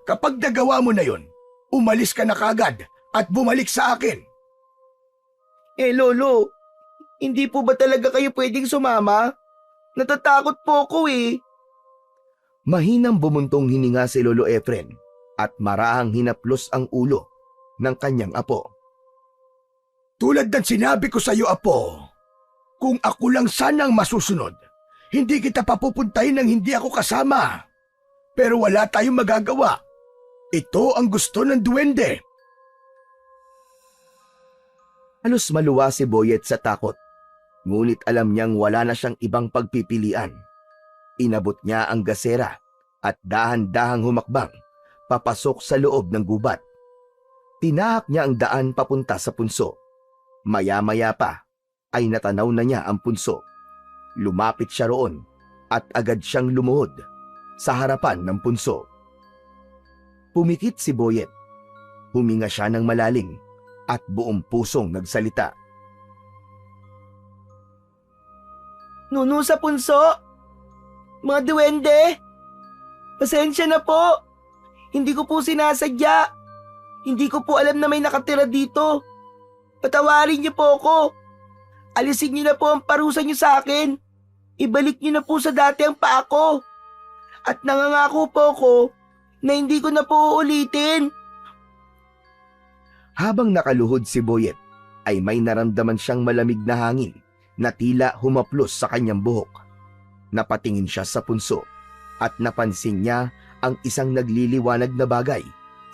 Kapag nagawa mo na yon, umalis ka na kagad at bumalik sa akin. Lolo, hindi po ba talaga kayo pwedeng sumama? Natatakot po ako eh. Mahinang bumuntong hininga si Lolo Efren at marahang hinaplos ang ulo ng kanyang apo. Tulad ng sinabi ko sa iyo, Apo, kung ako lang sanang masusunod, hindi kita papupuntahin nang hindi ako kasama. Pero wala tayong magagawa. Ito ang gusto ng duwende. Halos maluwa si Boyet sa takot. Ngunit alam niyang wala na siyang ibang pagpipilian. Inabot niya ang gasera at dahan-dahang humakbang papasok sa loob ng gubat Tinahak niya ang daan papunta sa punso. Maya-maya pa ay natanaw na niya ang punso. Lumapit siya roon at agad siyang lumuhod sa harapan ng punso. Pumikit si Boyet. Huminga siya ng malalim at buong pusong nagsalita. Nuno sa punso! Mga duwende! Pasensya na po! Hindi ko po sinasadya! Hindi ko po alam na may nakatira dito! Patawarin niyo po ako! Alisin niyo na po ang parusa niyo sa akin! Ibalik niyo na po sa dati ang paa ko! At nangangako po ako na hindi ko na po uulitin! Habang nakaluhod si Boyet, ay may naramdaman siyang malamig na hangin na tila humaplos sa kanyang buhok. Napatingin siya sa punso at napansin niya ang isang nagliliwanag na bagay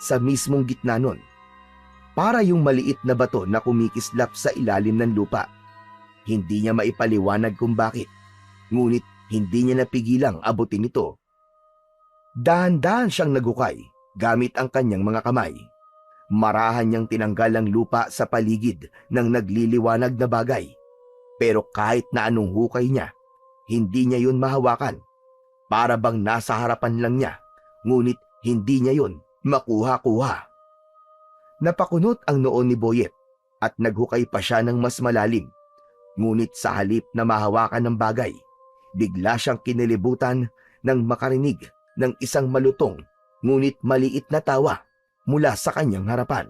sa mismong gitna nun. Para yung maliit na bato na kumikislap sa ilalim ng lupa. Hindi niya maipaliwanag kung bakit, ngunit hindi niya napigilang abutin ito. Dahan-dahan siyang nagukay gamit ang kanyang mga kamay. Marahan niyang tinanggal ang lupa sa paligid ng nagliliwanag na bagay. Pero kahit na anong hukay niya, hindi niya yun mahawakan. Para bang nasa harapan lang niya, ngunit hindi niya yun makuha-kuha. Napakunot ang noo ni Boyet at naghukay pa siya ng mas malalim. Ngunit sa halip na mahawakan ng bagay, bigla siyang kinilibutan nang makarinig ng isang malutong ngunit maliit na tawa mula sa kanyang harapan.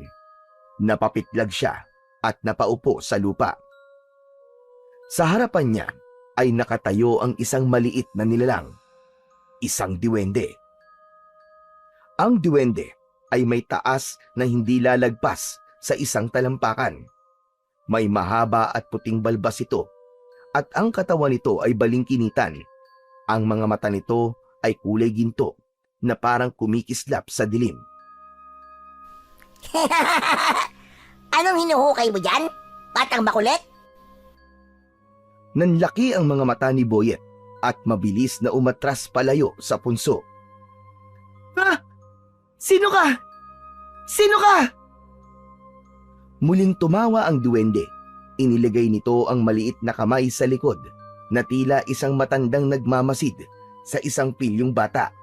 Napapitlag siya at napaupo sa lupa. Sa harapan niya ay nakatayo ang isang maliit na nilalang, isang diwende. Ang diwende ay may taas na hindi lalagpas sa isang talampakan. May mahaba at puting balbas ito at ang katawan nito ay balingkinitan. Ang mga mata nito ay kulay ginto na parang kumikislap sa dilim. Anong hinuhukay mo dyan? Batang makulit? Nanlaki ang mga mata ni Boyet at mabilis na umatras palayo sa punso. Ha? Sino ka? Sino ka? Muling tumawa ang duwende. Inilagay nito ang maliit na kamay sa likod na tila isang matandang nagmamasid sa isang pilyong bata.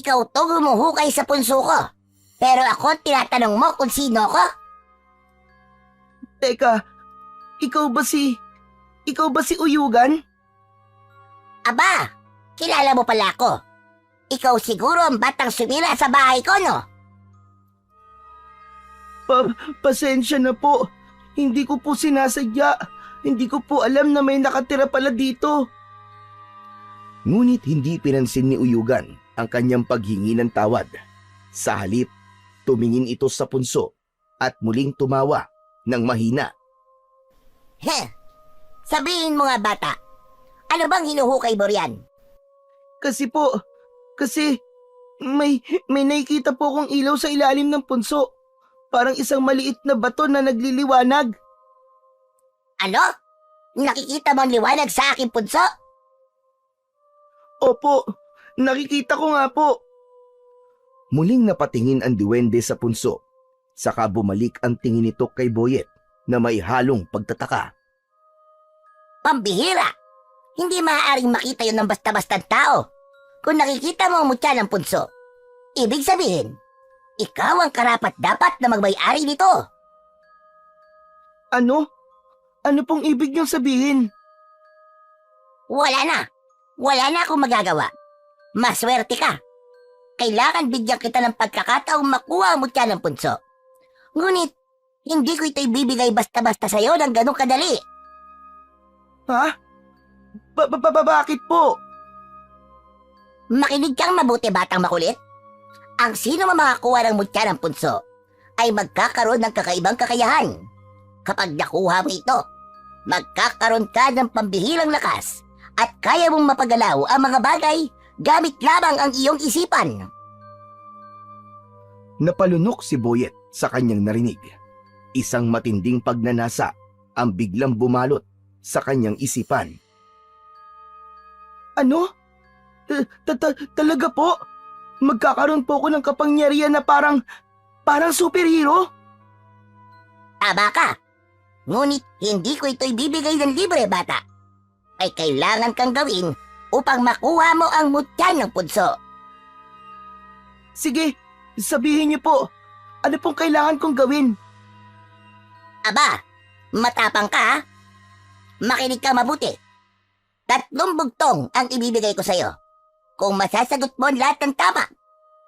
Ikaw to gumuhukay sa punso ko. Pero ako tinatanong mo kung sino ko? Teka, ikaw ba si Uyugan? Aba, kilala mo pala ako. Ikaw siguro ang batang sumira sa bahay ko, no? Pasensya na po. Hindi ko po sinasadya. Hindi ko po alam na may nakatira pala dito. Ngunit hindi pinansin ni Uyugan ang kanyang paghingi ng tawad. Sa halip, tumingin ito sa punso at muling tumawa ng mahina. Sabihin mo nga bata, ano bang hinuhukay mo riyan? Kasi may nakikita po akong ilaw sa ilalim ng punso. Parang isang maliit na bato na nagliliwanag. Ano? Nakikita mo ang liwanag sa aking punso? Opo, nakikita ko nga po. Muling napatingin ang diwende sa punso. Saka bumalik ang tingin nito kay Boyet na may halong pagtataka. Pambihira! Hindi maaaring makita yun ng basta-bastang tao. Kung nakikita mo ang mutya ng punso, ibig sabihin, ikaw ang karapat-dapat na magmay-ari nito. Ano? Ano pong ibig niyong sabihin? Wala na. Wala na akong magagawa. Maswerte ka. Kailangan bigyan kita ng pagkakataong makuha ang mutya ng punso. Ngunit, hindi ko ito ibibigay basta-basta sa'yo ng ganong kadali. Ha? Bakit po? Makinig kang mabuti, batang makulit. Ang sino man makakuha ng mutya ng punso ay magkakaroon ng kakaibang kakayahan. Kapag nakuha mo ito, magkakaroon ka ng pambihirang lakas at kaya mong mapagalaw ang mga bagay gamit lamang ang iyong isipan. Napalunok si Boyet sa kanyang narinig. Isang matinding pagnanasa ang biglang bumalot sa kanyang isipan. Ano? Talaga po? Magkakaroon po ako ng kapangyarihan na parang Parang superhero? Tama ka. Ngunit hindi ko ito ibibigay ng libre, bata. Ay kailangan kang gawin upang makuha mo ang mutya ng punso. Sige, sabihin niyo po. Ano pong kailangan kong gawin? Aba, matapang ka ha? Makinig ka mabuti. 3 bugtong ang ibibigay ko sa'yo. Kung masasagot mo ang lahat ng tama,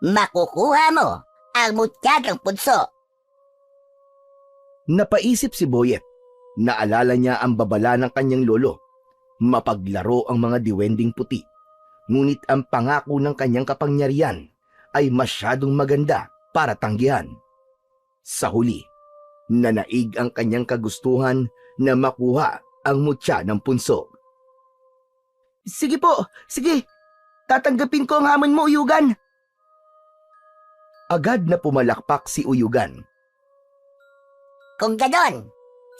makukuha mo ang mutya ng punso. Napaisip si Boyet. Naalala niya ang babala ng kanyang lolo. Mapaglaro ang mga diwending puti. Ngunit ang pangako ng kanyang kapangyarihan ay masyadong maganda para tanggihan. Sa huli, nanaig ang kanyang kagustuhan na makuha ang mutya ng punso. Sige po, sige. Tatanggapin ko ang hamon mo, Uyugan. Agad na pumalakpak si Uyugan. Kung ganon,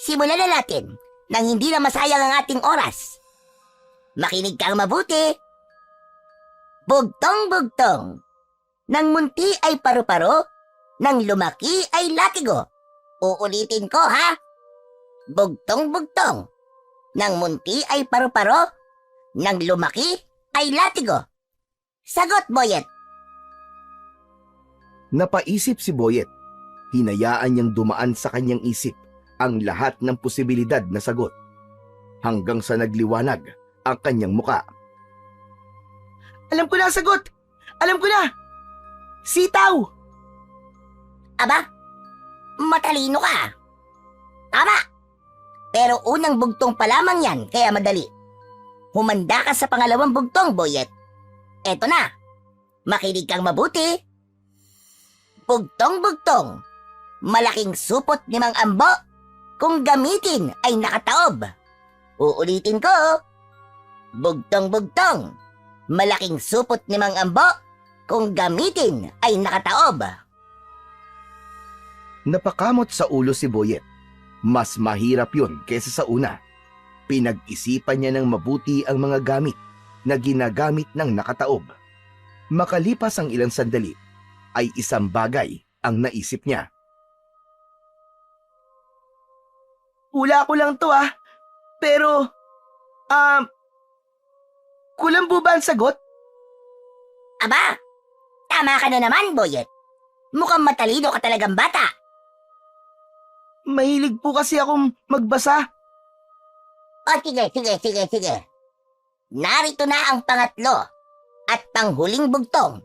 simulan na natin nang hindi na masayang ang ating oras. Makinig kang mabuti. Bugtong-bugtong. Nang munti ay paru-paro, nang lumaki ay latigo. Uulitin ko ha. Bugtong-bugtong. Nang munti ay paru-paro, nang lumaki ay latigo. Sagot, Boyet. Napaisip si Boyet. Hinayaan niyang dumaan sa kanyang isip ang lahat ng posibilidad na sagot. Hanggang sa nagliwanag ang kanyang muka. Alam ko na ang sagot. Alam ko na. Sitaw. Aba, matalino ka. Tama. Pero unang bugtong pa lamang yan, kaya madali. Humanda ka sa pangalawang bugtong, Boyet. Eto na. Makinig kang mabuti. Bugtong-bugtong. Malaking supot ni Mang Ambo. Kung gamitin ay nakataob. Uulitin ko. Bugtong-bugtong. Malaking supot ni Mang Ambo. Kung gamitin ay nakataob. Napakamot sa ulo si Boyet. Mas mahirap yun kaysa sa una. Pinag-isipan niya ng mabuti ang mga gamit na ginagamit ng nakataob. Makalipas ang ilang sandali, ay isang bagay ang naisip niya. Hula ko lang to Pero, kulang po ba ang sagot? Aba, tama ka na naman, Boyet. Mukhang matalino ka talagang bata. Mahilig po kasi akong magbasa. O sige. Narito na ang pangatlo at panghuling bugtong.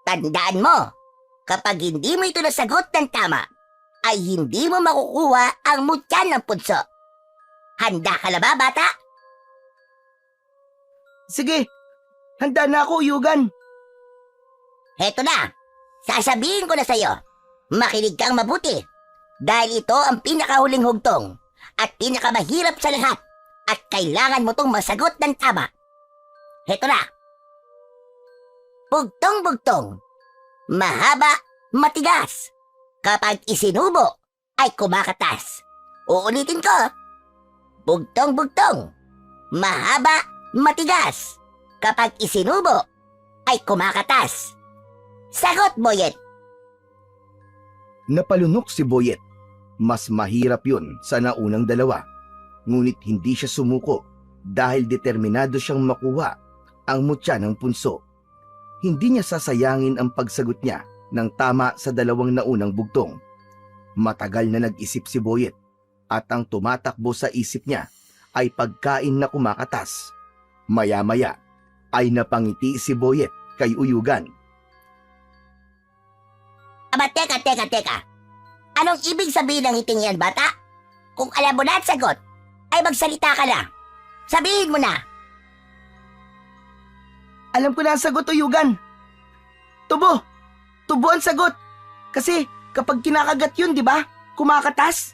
Tandaan mo, kapag hindi mo ito nasagot ng tama, ay hindi mo makukuha ang mutya ng punso. Handa ka na ba, bata? Sige, handa na ako, Uyugan. Heto na, sasabihin ko na sa'yo. Makinig kang mabuti. Dahil ito ang pinakahuling hugtong at pinakamahirap sa lahat at kailangan mo tong masagot ng tama. Heto na. Bugtong-bugtong. Mahaba, matigas. Kapag isinubo, ay kumakatas. Uulitin ko. Bugtong-bugtong. Mahaba, matigas. Kapag isinubo, ay kumakatas. Sagot, Boyet. Napalunok si Boyet. Mas mahirap yun sa naunang dalawa. Ngunit hindi siya sumuko dahil determinado siyang makuha ang mutya ng punso. Hindi niya sasayangin ang pagsagot niya ng tama sa dalawang naunang bugtong. Matagal na nag-isip si Boyet at ang tumatakbo sa isip niya ay pagkain na kumakatas. Maya-maya ay napangiti si Boyet kay Uyugan. Aba, teka. Anong ibig sabihin ng hiting yan, bata? Kung alam mo na at sagot, ay magsalita ka na. Sabihin mo na. Alam ko na ang sagot, Uyugan. Tubo. Tubo ang sagot. Kasi kapag kinakagat yun, di ba? Kumakatas.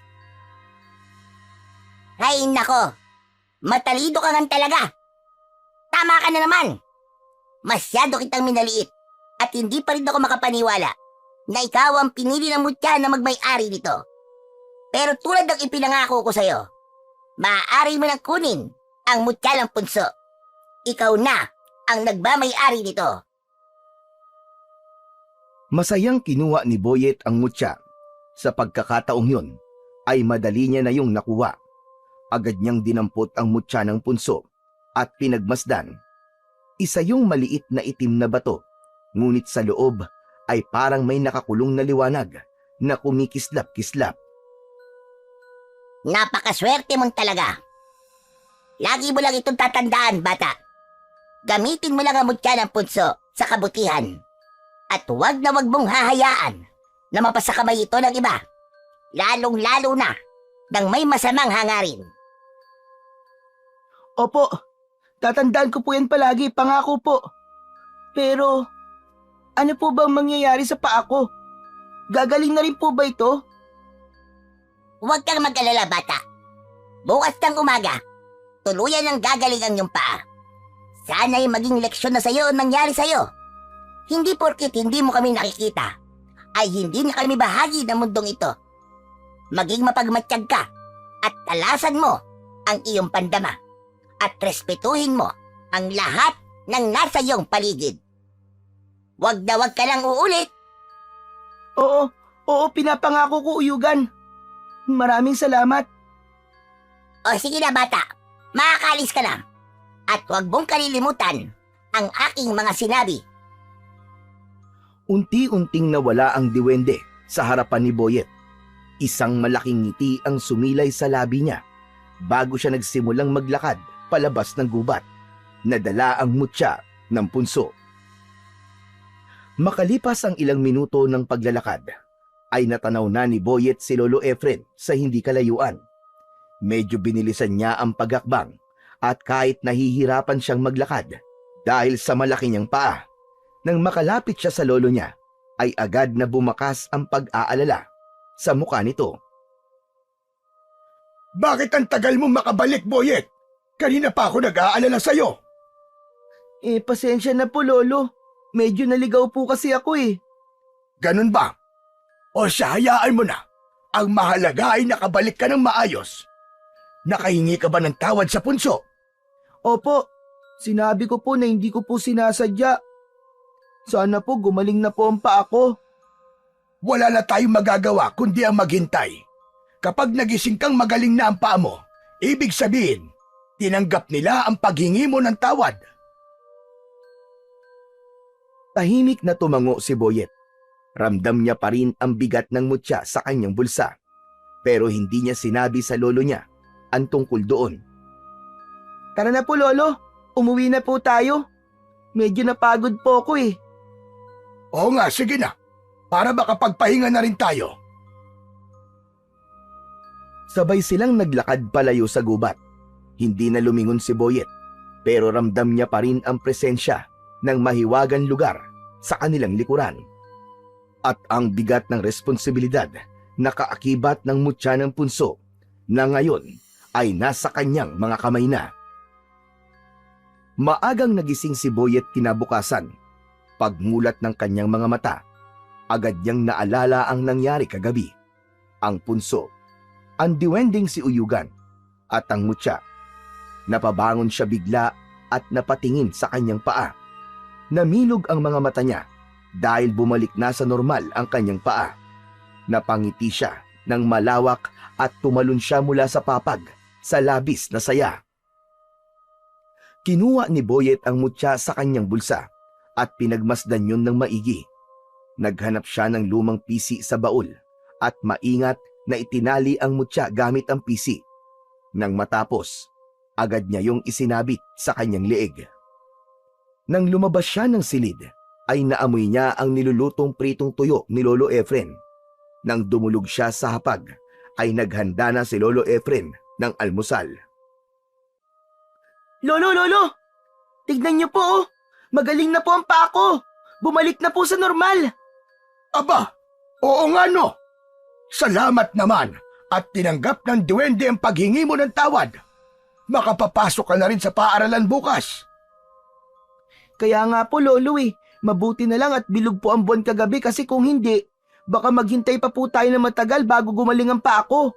Ay, nako. Matalido ka nga talaga. Tama ka na naman. Masyado kitang minaliit at hindi pa rin ako makapaniwala na ikaw ang pinili ng mutya na magmay-ari nito. Pero tulad ng ipinangako ko sa'yo, maaari mo nang kunin ang mutya ng punso. Ikaw na ang nagmamay-ari nito. Masayang kinuha ni Boyet ang mutya. Sa pagkakataong yun, ay madali niya na yung nakuha. Agad niyang dinampot ang mutya ng punso at pinagmasdan. Isa yung maliit na itim na bato, ngunit sa loob ay parang may nakakulong na liwanag na kumikislap-kislap. Napakaswerte mong talaga. Lagi mo lang itong tatandaan, bata. Gamitin mo lang ang mutya ng punso sa kabutihan. At huwag na huwag mong hahayaan na mapasakamay ito ng iba. Lalong-lalo na ng may masamang hangarin. Opo, tatandaan ko po yan palagi, pangako po. Pero, ano po bang mangyayari sa paa ko? Gagaling na rin po ba ito? Huwag kang mag-alala, bata. Bukas ng umaga, tuluyan ang gagaling ang iyong paa. Sana'y maging leksyon na sa'yo ang nangyari sa'yo. Hindi porkit hindi mo kami nakikita, ay hindi na kami bahagi ng mundong ito. Maging mapagmatsyag ka at talasan mo ang iyong pandama at respetuhin mo ang lahat ng nasa iyong paligid. Huwag na huwag ka lang uulit. Oo, pinapangako ko, Uyugan. Maraming salamat. O sige na, bata, makakalis ka na. At huwag mong kalilimutan ang aking mga sinabi. Unti-unting nawala ang diwende sa harapan ni Boyet. Isang malaking ngiti ang sumilay sa labi niya bago siya nagsimulang maglakad palabas ng gubat. Nadala ang mutya ng punso. Makalipas ang ilang minuto ng paglalakad, ay natanaw na ni Boyet si Lolo Efren sa hindi kalayuan. Medyo binilisan niya ang pagakbang at kahit nahihirapan siyang maglakad dahil sa malaki niyang paa, nang makalapit siya sa lolo niya, ay agad na bumakas ang pag-aalala sa mukha nito. Bakit ang tagal mo makabalik, Boyet? Kanina pa ako nag-aalala sa'yo. Pasensya na po, Lolo. Medyo naligaw po kasi ako eh. Ganun ba? O siya, hayaan mo na. Ang mahalaga ay nakabalik ka ng maayos. Nakahingi ka ba ng tawad sa punso? Opo, sinabi ko po na hindi ko po sinasadya. Sana po gumaling na po ang paa ko. Wala na tayong magagawa kundi ang maghintay. Kapag nagising kang magaling na ang paa mo, ibig sabihin, tinanggap nila ang paghingi mo ng tawad. Tahimik na tumango si Boyet. Ramdam niya pa rin ang bigat ng mutya sa kanyang bulsa. Pero hindi niya sinabi sa lolo niya ang tungkol doon. Tara na po, Lolo. Umuwi na po tayo. Medyo napagod po ako eh. Oo nga, sige na. Para makapagpahinga na rin tayo. Sabay silang naglakad palayo sa gubat. Hindi na lumingon si Boyet, pero ramdam niya pa rin ang presensya ng mahiwagang lugar sa kanilang likuran. At ang bigat ng responsibilidad na kaakibat ng mutya ng punso na ngayon ay nasa kanyang mga kamay na. Maagang nagising si Boyet kinabukasan. Pagmulat ng kanyang mga mata, agad niyang naalala ang nangyari kagabi. Ang punso, ang diwending si Uyugan, at ang mutya. Napabangon siya bigla at napatingin sa kanyang paa. Namilog ang mga mata niya dahil bumalik na sa normal ang kanyang paa. Napangiti siya ng malawak at tumalon siya mula sa papag sa labis na saya. Kinuha ni Boyet ang mutya sa kanyang bulsa at pinagmasdan yun ng maigi. Naghanap siya ng lumang pisi sa baul at maingat na itinali ang mutya gamit ang pisi. Nang matapos, agad niya yung isinabit sa kanyang leeg. Nang lumabas siya ng silid, ay naamoy niya ang nilulutong pritong tuyo ni Lolo Efren. Nang dumulog siya sa hapag, ay naghanda na si Lolo Efren ng almusal. Lolo! Tignan niyo po oh! Magaling na po ang paa ko! Bumalik na po sa normal! Aba, oo nga no. Salamat naman at tinanggap ng duwende ang paghingi mo ng tawad. Makapapasok ka na rin sa paaralan bukas. Kaya nga po, Lolo eh. Mabuti na lang at bilog po ang buwan kagabi kasi kung hindi, baka maghintay pa po tayo ng matagal bago gumaling ang paa ko.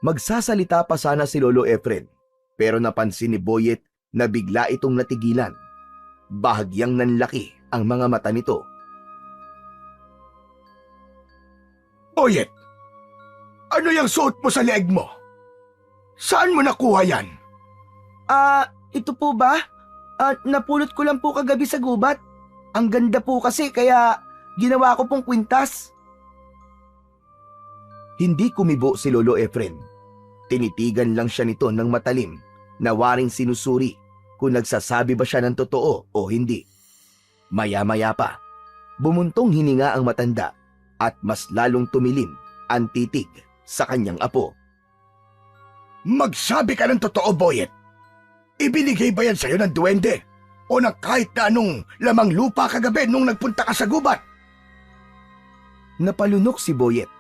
Magsasalita pa sana si Lolo Efren, pero napansin ni Boyet na bigla itong natigilan. Bahagyang nanlaki ang mga mata nito Boyet, ano yung suot mo sa leeg mo? Saan mo nakuha yan? Ito po ba? Napulot ko lang po kagabi sa gubat. Ang ganda po kasi kaya ginawa ko pong kwintas. Hindi kumibo si Lolo Efren. Tinitigan lang siya nito ng matalim na waring sinusuri kung nagsasabi ba siya ng totoo o hindi. Maya-maya pa, bumuntong hininga ang matanda at mas lalong tumilim ang titig sa kanyang apo. Magsabi ka ng totoo, Boyet. Ibinigay ba yan sa'yo ng duwende? O ng kahit na anong lamang lupa kagabi nung nagpunta ka sa gubat? Napalunok si Boyet.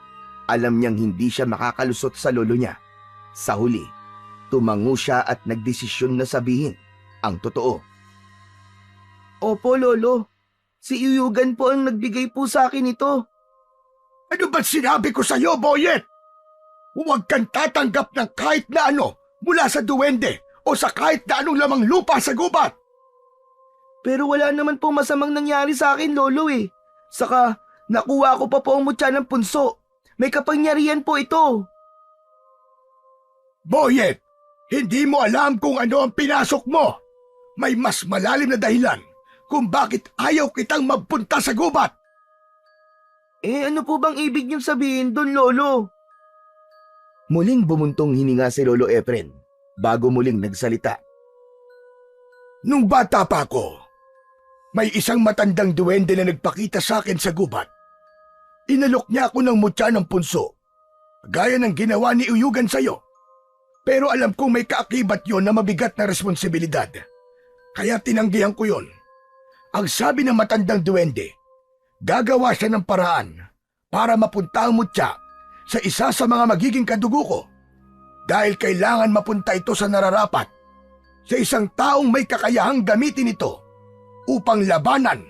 Alam niyang hindi siya makakalusot sa lolo niya. Sa huli, tumango siya at nagdesisyon na sabihin ang totoo. Opo, Lolo. Si Uyugan po ang nagbigay po sa akin ito. Ano ba sinabi ko sa'yo, Boyet? Huwag kang tatanggap ng kahit na ano mula sa duwende o sa kahit na anong lamang lupa sa gubat. Pero wala naman po masamang nangyari sa akin, Lolo eh. Saka, nakuha ko pa po ang mutya ng punso. May kapangyarihan po ito. Boyet, hindi mo alam kung ano ang pinasok mo. May mas malalim na dahilan kung bakit ayaw kitang magpunta sa gubat. Ano po bang ibig niyong sabihin doon, Lolo? Muling bumuntong hininga si Lolo Efren bago muling nagsalita. Nung bata pa ako, may isang matandang duwende na nagpakita sa akin sa gubat. Inalok niya ako ng mutya ng punso, gaya ng ginawa ni Uyugan sa'yo. Pero alam kong may kaakibat yon na mabigat na responsibilidad. Kaya tinanggihan ko yon. Ang sabi ng matandang duwende, gagawa siya ng paraan para mapunta ang mutya sa isa sa mga magiging kadugo ko. Dahil kailangan mapunta ito sa nararapat, sa isang taong may kakayahang gamitin ito upang labanan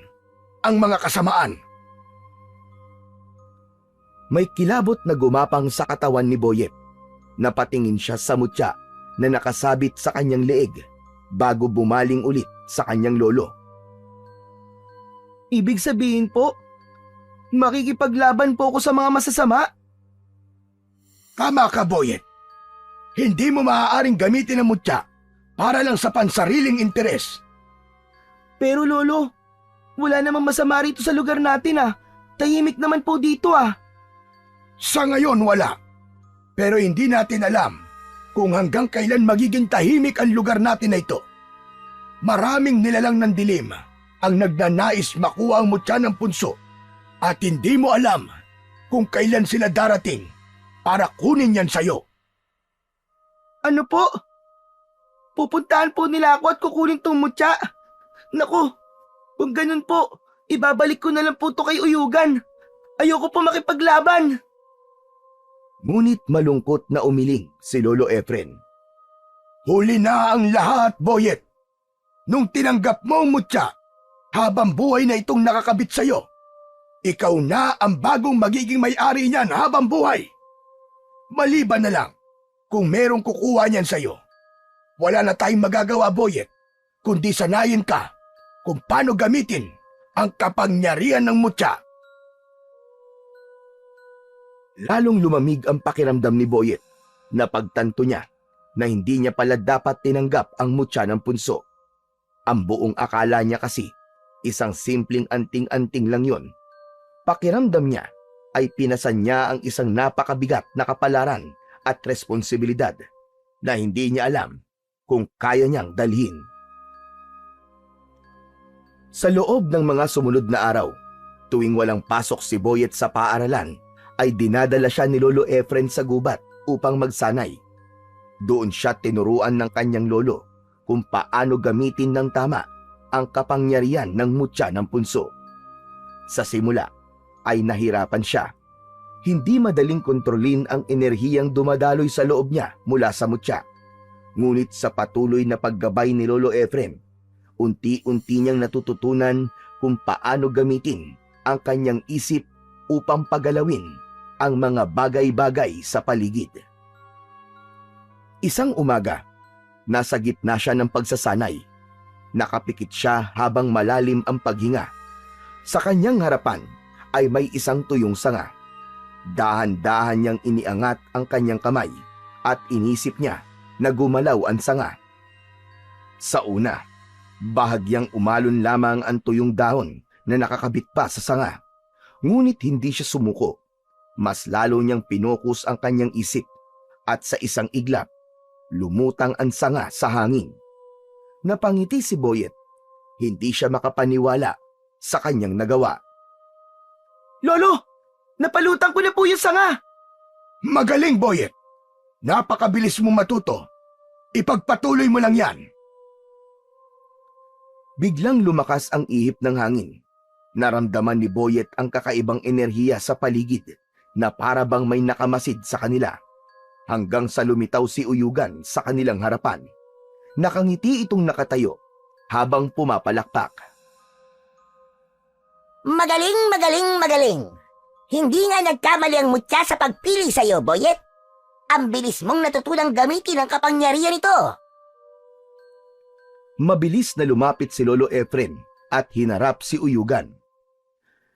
ang mga kasamaan. May kilabot na gumapang sa katawan ni Boyet. Napatingin siya sa mutya na nakasabit sa kanyang leeg bago bumaling ulit sa kanyang lolo. Ibig sabihin po, makikipaglaban po ako sa mga masasama? Tama ka, Boyet. Hindi mo maaaring gamitin ang mutya para lang sa pansariling interes. Pero Lolo, wala namang masama rito sa lugar natin ah. Tahimik naman po dito ah. Sa ngayon wala. Pero hindi natin alam kung hanggang kailan magiging tahimik ang lugar natin na ito. Maraming nilalang ng dilim ang nagnanais makuha ang mutya ng punso at hindi mo alam kung kailan sila darating para kunin yan sa'yo. Ano po? Pupuntahan po nila ako at kukunin tong mutya. Naku, kung ganun po, ibabalik ko na lang po to kay Uyugan. Ayoko po makipaglaban. Ngunit malungkot na umiling si Lolo Efren. Huli na ang lahat, Boyet. Nung tinanggap mo ang mutya, habang buhay na itong nakakabit sa'yo, ikaw na ang bagong magiging may-ari niyan habang buhay. Maliban na lang kung merong kukuha niyan sa'yo. Wala na tayong magagawa, Boyet, kundi sanayin ka kung paano gamitin ang kapangyarihan ng mutya. Lalong lumamig ang pakiramdam ni Boyet na pagtanto niya na hindi niya pala dapat tinanggap ang mutya ng punso. Ang buong akala niya kasi isang simpleng anting-anting lang yon. Pakiramdam niya ay pinasan niya ang isang napakabigat na kapalaran at responsibilidad na hindi niya alam kung kaya niyang dalhin. Sa loob ng mga sumunod na araw, tuwing walang pasok si Boyet sa paaralan, ay dinadala siya ni Lolo Efren sa gubat upang magsanay. Doon siya tinuruan ng kanyang lolo kung paano gamitin ng tama ang kapangyarihan ng mutya ng punso. Sa simula ay nahirapan siya. Hindi madaling kontrolin ang enerhiyang dumadaloy sa loob niya mula sa mutya. Ngunit sa patuloy na paggabay ni Lolo Efren, unti-unti niyang natututunan kung paano gamitin ang kanyang isip upang pagalawin ang mga bagay-bagay sa paligid. Isang umaga, nasa gitna siya ng pagsasanay. Nakapikit siya habang malalim ang paghinga. Sa kanyang harapan ay may isang tuyong sanga. Dahan-dahan niyang iniangat ang kanyang kamay at inisip niya na gumalaw ang sanga. Sa una, bahagyang umalon lamang ang tuyong dahon na nakakabit pa sa sanga. Ngunit hindi siya sumuko. Mas lalo niyang pinokus ang kanyang isip at sa isang iglap, lumutang ang sanga sa hangin. Napangiti si Boyet. Hindi siya makapaniwala sa kanyang nagawa. Lolo, napalutang ko na po yung sanga. Magaling, Boyet. Napakabilis mo matuto. Ipagpatuloy mo lang yan. Biglang lumakas ang ihip ng hangin. Naramdaman ni Boyet ang kakaibang enerhiya sa paligid na para bang may nakamasid sa kanila. Hanggang sa lumitaw si Uyugan sa kanilang harapan. Nakangiti itong nakatayo habang pumapalakpak. Magaling, magaling, magaling. Hindi nga nagkamali ang mutya sa pagpili sa'yo, Boyet. Ang bilis mong natutunang gamitin ang kapangyarihan nito. Mabilis na lumapit si Lolo Efren at hinarap si Uyugan.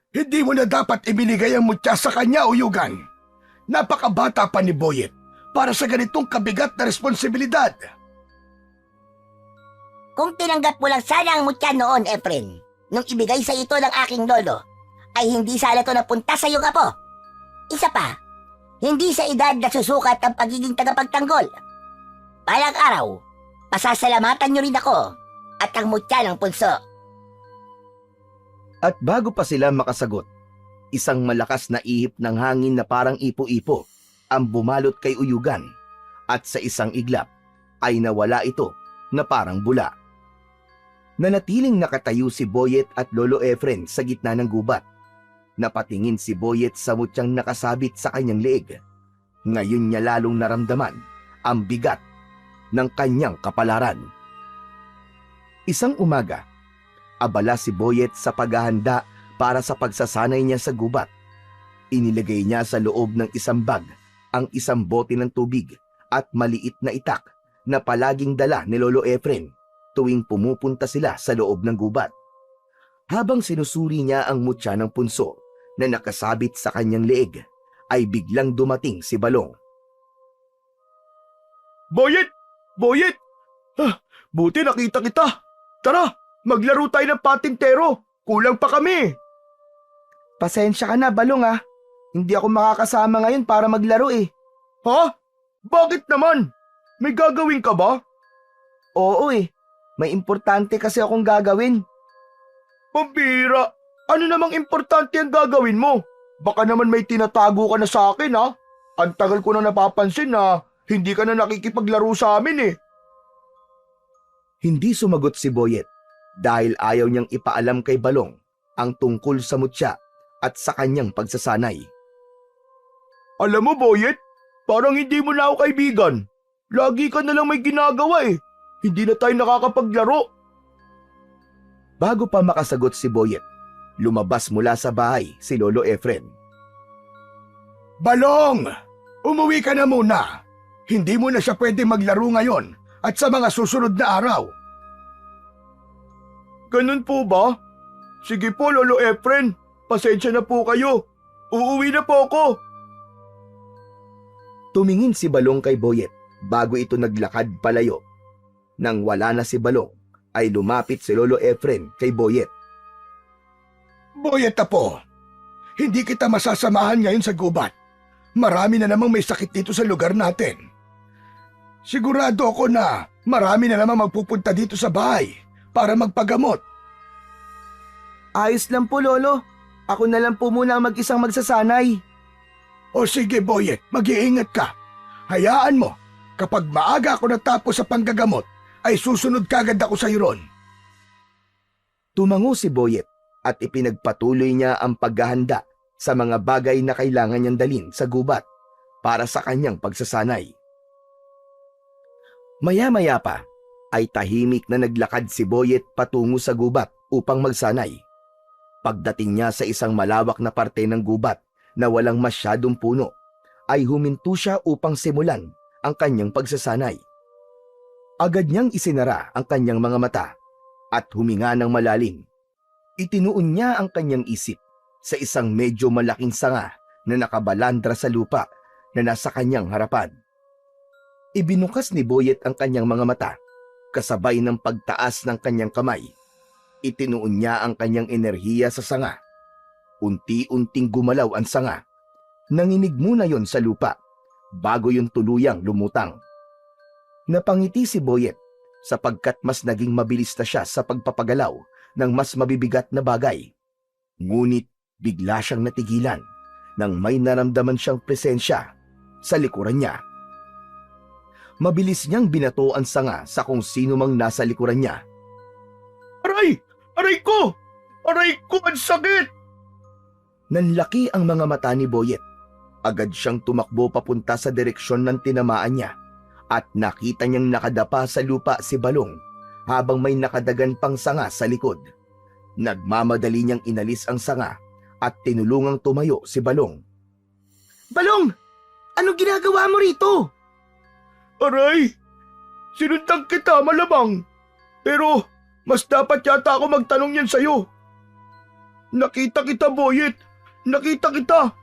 Hindi mo na dapat ibinigay ang mutya sa kanya, Uyugan. Napakabata pa ni Boyet para sa ganitong kabigat na responsibilidad. Kung tinanggap mo lang sana ang mutya noon, Efren, nung ibigay sa ito ng aking lolo, ay hindi sana ito napunta sa iyong apo. Isa pa, hindi sa edad na susukat ang pagiging tagapagtanggol. Balang araw, pasasalamatan niyo rin ako at ang mutya ng punso. At bago pa sila makasagot, isang malakas na ihip ng hangin na parang ipo-ipo ang bumalot kay Uyugan at sa isang iglap ay nawala ito na parang bula. Nanatiling nakatayo si Boyet at Lolo Efren sa gitna ng gubat. Napatingin si Boyet sa mutyang nakasabit sa kanyang leeg. Ngayon niya lalong naramdaman ang bigat ng kanyang kapalaran. Isang umaga, abala si Boyet sa paghahanda para sa pagsasanay niya sa gubat. Inilagay niya sa loob ng isang bag ang isang bote ng tubig at maliit na itak na palaging dala ni Lolo Efren tuwing pumupunta sila sa loob ng gubat. Habang sinusuri niya ang mutya ng punso na nakasabit sa kanyang leeg, ay biglang dumating si Balong. Boyet! Boyet! Buti nakita kita. Tara, maglaro tayo ng patintero. Kulang pa kami. Pasensya ka na, Balong ah. Hindi ako makakasama ngayon para maglaro eh. Ha? Bakit naman? May gagawin ka ba? Oo eh. May importante kasi akong gagawin. Pambira! Ano namang importante ang gagawin mo? Baka naman may tinatago ka na sa akin ha? Ang tagal ko na napapansin na hindi ka na nakikipaglaro sa amin eh. Hindi sumagot si Boyet dahil ayaw niyang ipaalam kay Balong ang tungkol sa mutya at sa kanyang pagsasanay. Alam mo, Boyet, parang hindi mo na ako kaibigan. Lagi ka na lang may ginagawa eh. Hindi na tayo nakakapaglaro. Bago pa makasagot si Boyet, lumabas mula sa bahay si Lolo Efren. Balong! Umuwi ka na muna. Hindi mo na siya pwede maglaro ngayon at sa mga susunod na araw. Ganun po ba? Sige po, Lolo Efren. Pasensya na po kayo. Uuwi na po ako. Tumingin si Balong kay Boyet bago ito naglakad palayo. Nang wala na si Balong, ay lumapit si Lolo Efren kay Boyet. Boyet apo, hindi kita masasamahan ngayon sa gubat. Marami na namang may sakit dito sa lugar natin. Sigurado ako na marami na namang magpupunta dito sa bahay para magpagamot. Ayos lang po, Lolo. Ako na lang po muna ang mag-isang magsasanay. O sige, Boyet, mag-iingat ka. Hayaan mo, kapag maaga ako natapos sa panggagamot, ay susunod kagad ako sa iyon. Tumango si Boyet at ipinagpatuloy niya ang paghahanda sa mga bagay na kailangan niyang dalhin sa gubat para sa kanyang pagsasanay. Maya-maya pa ay tahimik na naglakad si Boyet patungo sa gubat upang magsanay. Pagdating niya sa isang malawak na parte ng gubat na walang masyadong puno, ay huminto siya upang simulan ang kanyang pagsasanay. Agad niyang isinara ang kanyang mga mata at huminga ng malalim. Itinuon niya ang kanyang isip sa isang medyo malaking sanga na nakabalandra sa lupa na nasa kanyang harapan. Ibinukas ni Boyet ang kanyang mga mata, kasabay ng pagtaas ng kanyang kamay. Itinuon niya ang kanyang enerhiya sa sanga. Unti-unting gumalaw ang sanga. Nanginig muna yon sa lupa, bago yung tuluyang lumutang. Napangiti si Boyet sapagkat mas naging mabilis na siya sa pagpapagalaw ng mas mabibigat na bagay. Ngunit bigla siyang natigilan nang may naramdaman siyang presensya sa likuran niya. Mabilis niyang binato ang sanga sa kung sino mang nasa likuran niya. Aray! Aray ko! Aray ko! Ang sakit! Nanlaki ang mga mata ni Boyet. Agad siyang tumakbo papunta sa direksyon ng tinamaan niya at nakita niyang nakadapa sa lupa si Balong habang may nakadagan pang sanga sa likod. Nagmamadali niyang inalis ang sanga at tinulungang tumayo si Balong. Balong! Anong ginagawa mo rito? Aray! Sinundan kita malamang. Pero mas dapat yata ako magtanong yan sa'yo. Nakita kita, Boyet. Nakita kita.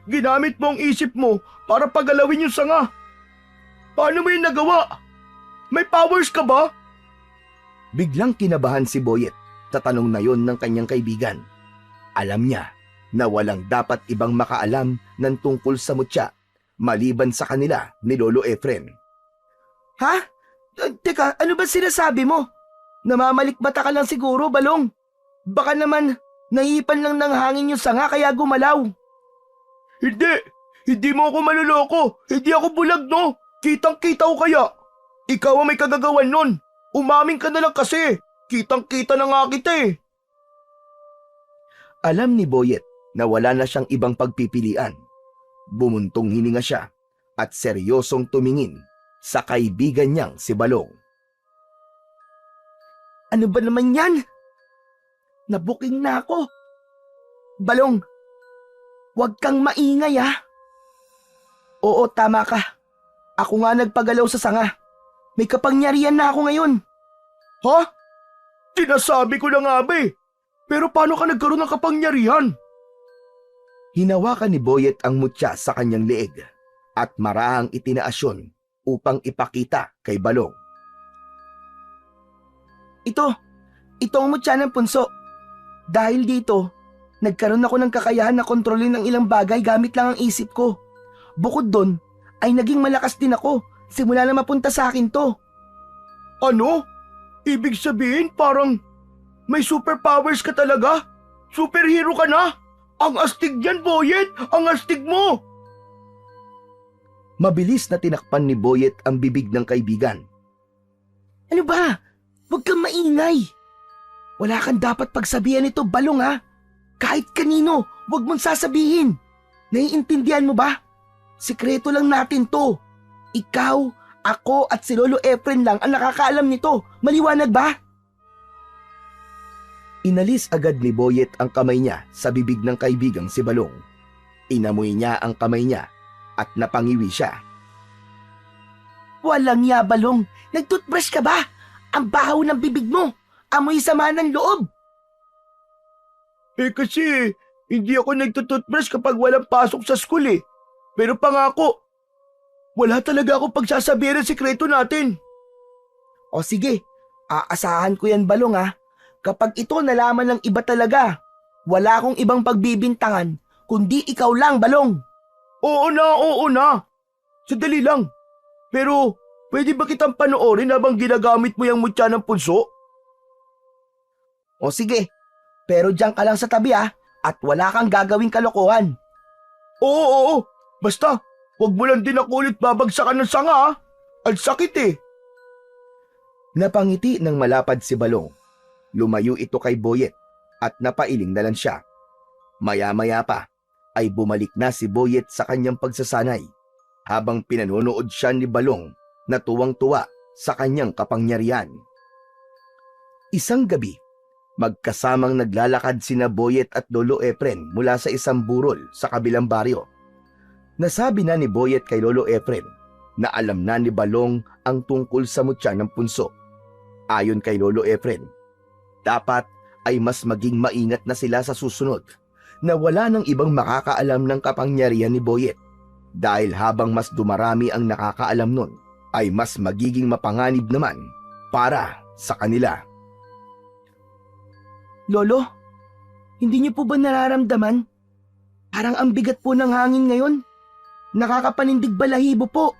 Ginamit mo ang isip mo para pagalawin yung sanga. Paano mo yung nagawa? May powers ka ba? Biglang kinabahan si Boyet sa tanong na yon ng kanyang kaibigan. Alam niya na walang dapat ibang makaalam ng tungkol sa mutya maliban sa kanila ni Lolo Efren. Ha? Teka, ano ba sinasabi mo? Namamalikmata ka lang siguro, Balong. Baka naman naiipan lang ng hangin yung sanga kaya gumalaw. Hindi! Hindi mo ako maluloko! Hindi ako bulag, no? Kitang-kita ko kaya! Ikaw ang may kagagawan nun! Umamin ka na lang kasi! Kitang-kita na nga kita eh! Alam ni Boyet na wala na siyang ibang pagpipilian. Bumuntong hininga siya at seryosong tumingin sa kaibigan niyang si Balong. Ano ba naman yan? Nabuking na ako. Balong, huwag kang maingay ha. Oo, tama ka. Ako nga nagpagalaw sa sanga. May kapangyarihan na ako ngayon. Ha? Sinasabi ko na nga ba eh. Pero paano ka nagkaroon ng kapangyarihan? Hinawakan ni Boyet ang mutya sa kanyang leeg at marahang itinaas yun upang ipakita kay Balong. Ito ang mutya ng punso. Dahil dito, nagkaroon ako ng kakayahan na kontrolin ng ilang bagay gamit lang ang isip ko. Bukod doon, ay naging malakas din ako simula na mapunta sa akin to. Ano? Ibig sabihin parang may superpowers ka talaga? Superhero ka na? Ang astig yan, Boyet! Ang astig mo! Mabilis na tinakpan ni Boyet ang bibig ng kaibigan. Ano ba? Huwag kang maingay. Wala kang dapat pagsabihan nito, Balong ha. Kahit kanino, huwag mong sasabihin. Naiintindihan mo ba? Sikreto lang natin to. Ikaw, ako at si Lolo Efren lang ang nakakaalam nito. Maliwanag ba? Inalis agad ni Boyet ang kamay niya sa bibig ng kaibigang si Balong. Inamoy niya ang kamay niya at napangiwi siya. Walang ya, Balong. Nagtoothbrush ka ba? Ang bahaw ng bibig mo. Amoy sama ng loob. Eh kasi hindi ako nagtututbrush kapag walang pasok sa school eh. Pero pangako, wala talaga akong pagsasabihin ng sikreto natin. O sige, aasahan ko yan, Balong ha. Kapag ito nalaman ng iba talaga, wala akong ibang pagbibintangan kundi ikaw lang, Balong. Oo na. Sadali lang. Pero pwede ba kitang panoorin habang ginagamit mo yung mutya ng punso? O sige, pero diyan ka lang sa tabi ha at wala kang gagawing kalokohan. Oo. Basta, huwag mo lang din ako ulit babagsakan ng sanga ha. Ang sakit eh. Napangiti ng malapad si Balong. Lumayo ito kay Boyet at napailing na lang siya. Maya-maya pa ay bumalik na si Boyet sa kanyang pagsasanay habang pinanonood siya ni Balong na tuwang-tuwa sa kanyang kapangyarihan. Isang gabi, magkasamang naglalakad sina Boyet at Lolo Efren mula sa isang burol sa kabilang baryo. Nasabi na ni Boyet kay Lolo Efren na alam na ni Balong ang tungkol sa mutya ng punso. Ayon kay Lolo Efren, dapat ay mas maging maingat na sila sa susunod na wala ng ibang makakaalam ng kapangyarihan ni Boyet dahil habang mas dumarami ang nakakaalam nun ay mas magiging mapanganib naman para sa kanila. Lolo, hindi niyo po ba nararamdaman? Parang ang bigat po ng hangin ngayon. Nakakapanindig balahibo po.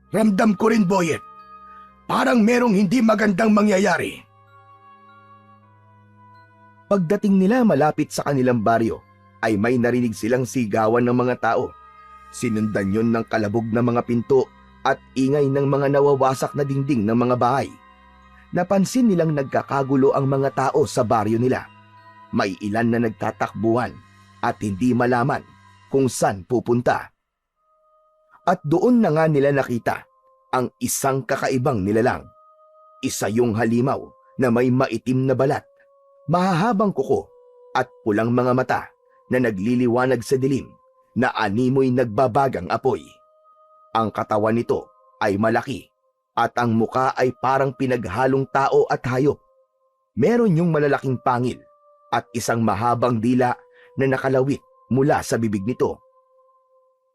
Ramdam ko rin, Boyet. Parang merong hindi magandang mangyayari. Pagdating nila malapit sa kanilang baryo, ay may narinig silang sigawan ng mga tao. Sinundan yon ng kalabog na mga pinto at ingay ng mga nawawasak na dingding ng mga bahay. Napansin nilang nagkakagulo ang mga tao sa baryo nila. May ilan na nagtatakbuhan at hindi malaman kung saan pupunta. At doon na nga nila nakita ang isang kakaibang nilalang. Isa yung halimaw na may maitim na balat, mahahabang kuko at pulang mga mata na nagliliwanag sa dilim na animoy nagbabagang apoy. Ang katawan nito ay malaki at ang muka ay parang pinaghalong tao at hayop. Meron yung malalaking pangil at isang mahabang dila na nakalawit mula sa bibig nito.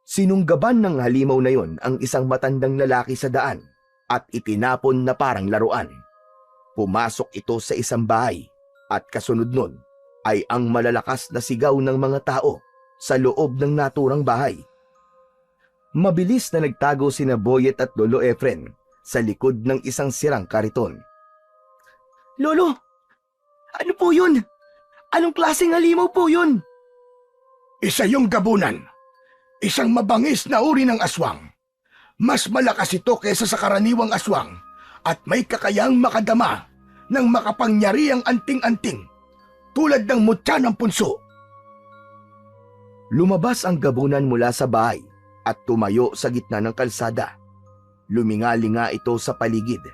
Sinunggaban ng halimaw na yon ang isang matandang lalaki sa daan at itinapon na parang laruan. Pumasok ito sa isang bahay at kasunod nun ay ang malalakas na sigaw ng mga tao sa loob ng naturang bahay. Mabilis na nagtago sina Boyet at Lolo Efren sa likod ng isang sirang kariton. Lolo, ano po yun? Anong klaseng halimaw po yun? Isa yung gabunan. Isang mabangis na uri ng aswang. Mas malakas ito kaysa sa karaniwang aswang at may kakayang makadama ng makapangyariang anting-anting tulad ng mutya ng punso. Lumabas ang gabunan mula sa bahay at tumayo sa gitna ng kalsada. Lumingalinga ito sa paligid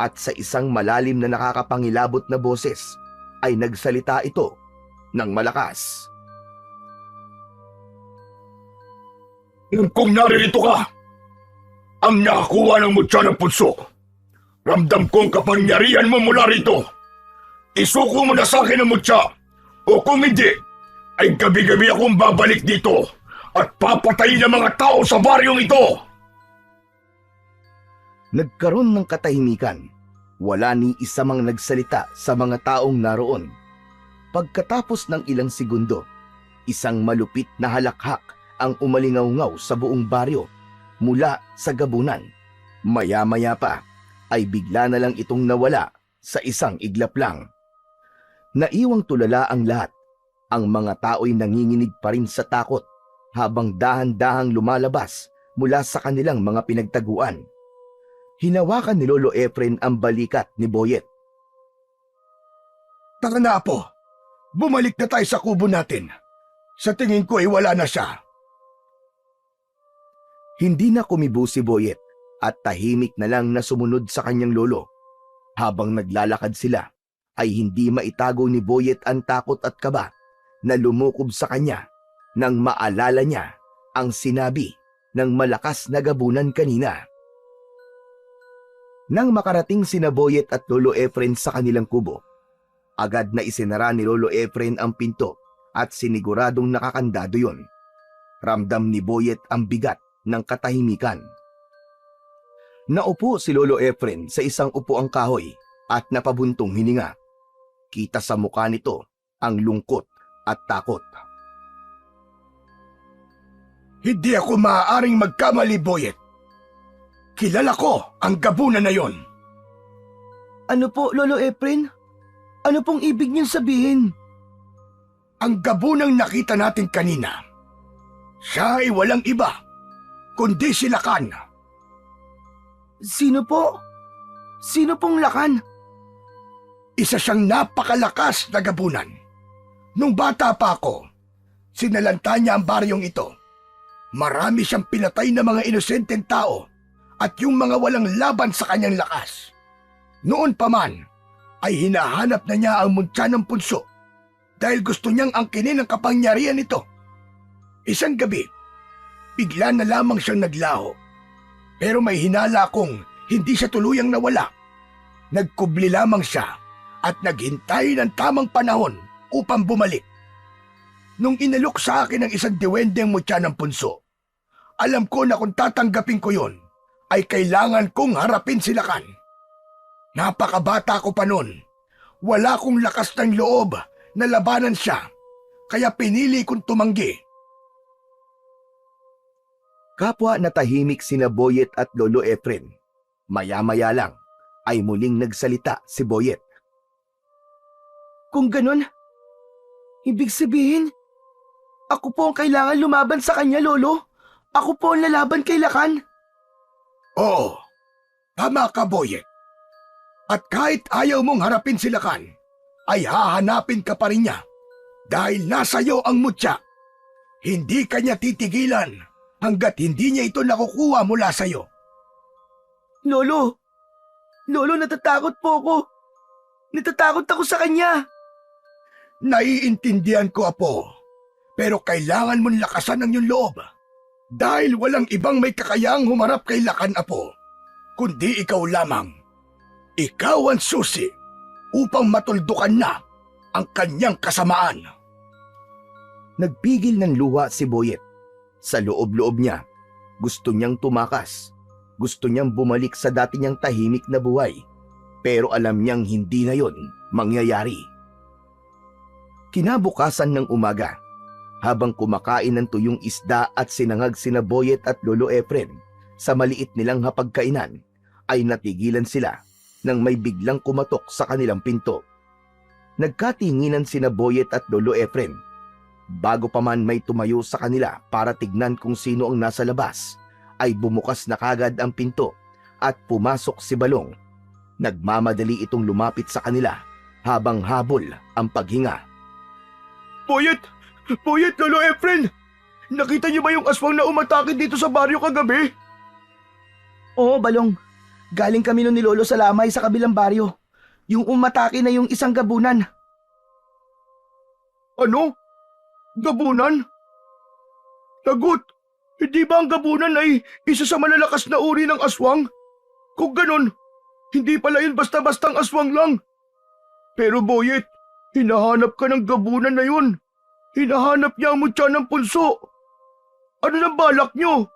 at sa isang malalim na nakakapangilabot na boses ay nagsalita ito ng malakas. Kung naririto ka, ang nakakuha ng mutya ng punso, ramdam kong kapangyarihan mo mula rito. Isuko mo na sa akin ang mutya, o kung hindi, ay gabi-gabi akong babalik dito at papatayin ang mga tao sa baryong ito. Nagkaroon ng katahimikan. Wala ni isa mang nagsalita sa mga taong naroon. Pagkatapos ng ilang segundo, isang malupit na halakhak ang umalingaw-ngaw sa buong baryo mula sa gabunan. Maya-maya pa ay bigla na lang itong nawala sa isang iglap lang. Naiwang tulala ang lahat. Ang mga tao'y nanginginig pa rin sa takot habang dahan-dahang lumalabas mula sa kanilang mga pinagtaguan. Hinawakan ni Lolo Efren ang balikat ni Boyet. Tara na, Apo. Bumalik na tayo sa kubo natin. Sa tingin ko ay wala na siya. Hindi na kumibo si Boyet at tahimik na lang na sumunod sa kanyang lolo. Habang naglalakad sila, ay hindi maitago ni Boyet ang takot at kaba na lumukob sa kanya nang maalala niya ang sinabi ng malakas na gabunan kanina. Nang makarating sina Boyet at Lolo Efren sa kanilang kubo, agad na isinara ni Lolo Efren ang pinto at siniguradong nakakandado yon. Ramdam ni Boyet ang bigat ng katahimikan. Naupo si Lolo Efren sa isang upuang kahoy at napabuntong hininga. Kita sa mukha nito ang lungkot at takot. Hindi ako maaaring magkamali, Boyet. Kilala ko ang gabunan na yon. Ano po, Lolo Efren? Ano pong ibig niyong sabihin? Ang gabunang nakita natin kanina, siya ay walang iba kundi si Lakan. Sino po? Sino pong Lakan? Isa siyang napakalakas na gabunan. Nung bata pa ako, sinalanta niya ang baryong ito. Marami siyang pinatay na mga inosenteng tao at yung mga walang laban sa kanyang lakas. Noon pa man, ay hinahanap na niya ang mutya ng punso dahil gusto niyang angkinin ang kapangyarihan nito. Isang gabi, bigla na lamang siyang naglaho. Pero may hinala kong hindi siya tuluyang nawala. Nagkubli lamang siya at naghintay ng tamang panahon upang bumalik. Nung inalok sa akin ng isang diwendeng mutya ng punso, alam ko na kung tatanggapin ko yon, ay kailangan kong harapin si Lakan. Napakabata ko pa nun. Wala kong lakas ng loob na labanan siya, kaya pinili kong tumanggi. Kapwa natahimik sina Boyet at Lolo Efren. Maya-maya lang ay muling nagsalita si Boyet. Kung ganun, ibig sabihin, ako po ang kailangan lumaban sa kanya, Lolo. Ako po ang lalaban kay Lakan. Oo, tama ka, Boyet. At kahit ayaw mong harapin si Lakan, ay hahanapin ka pa rin niya dahil nasa iyo ang mutya. Hindi kanya titigilan hanggat hindi niya ito nakukuha mula sa iyo. Lolo, natatakot po ako. Natatakot ako sa kanya. Naiintindihan ko, Apo, pero kailangan mong lakasan ang iyong loob dahil walang ibang may kakayang humarap kay Lakan, Apo, kundi ikaw lamang. Ikaw ang susi upang matuldukan na ang kanyang kasamaan. Nagpigil ng luha si Boyet. Sa loob-loob niya, gusto niyang tumakas. Gusto niyang bumalik sa dati niyang tahimik na buhay. Pero alam niyang hindi na yon mangyayari. Kinabukasan ng umaga, habang kumakain ng tuyong isda at sinangag sina Boyet at Lolo Efren sa maliit nilang hapagkainan, ay natigilan sila nang may biglang kumatok sa kanilang pinto. Nagkatinginan sina Boyet at Lolo Efren. Bago pa man may tumayo sa kanila para tignan kung sino ang nasa labas, ay bumukas na kagad ang pinto at pumasok si Balong. Nagmamadali itong lumapit sa kanila habang habol ang paghinga. Boyet, Lolo Efren! Nakita niyo ba yung aswang na umatake dito sa baryo kagabi? Oo, Balong. Galing kami nun ni Lolo sa lamay sa kabilang baryo. Yung umatake na yung isang gabunan. Ano? Gabunan? Lagot! Hindi ba ang gabunan ay isa sa malalakas na uri ng aswang? Kung ganon, hindi pala yun basta-bastang aswang lang. Pero Boyet, hinahanap ka ng gabunan na yun. Hinahanap niya ang mutya ng punso. Ano nang balak niyo?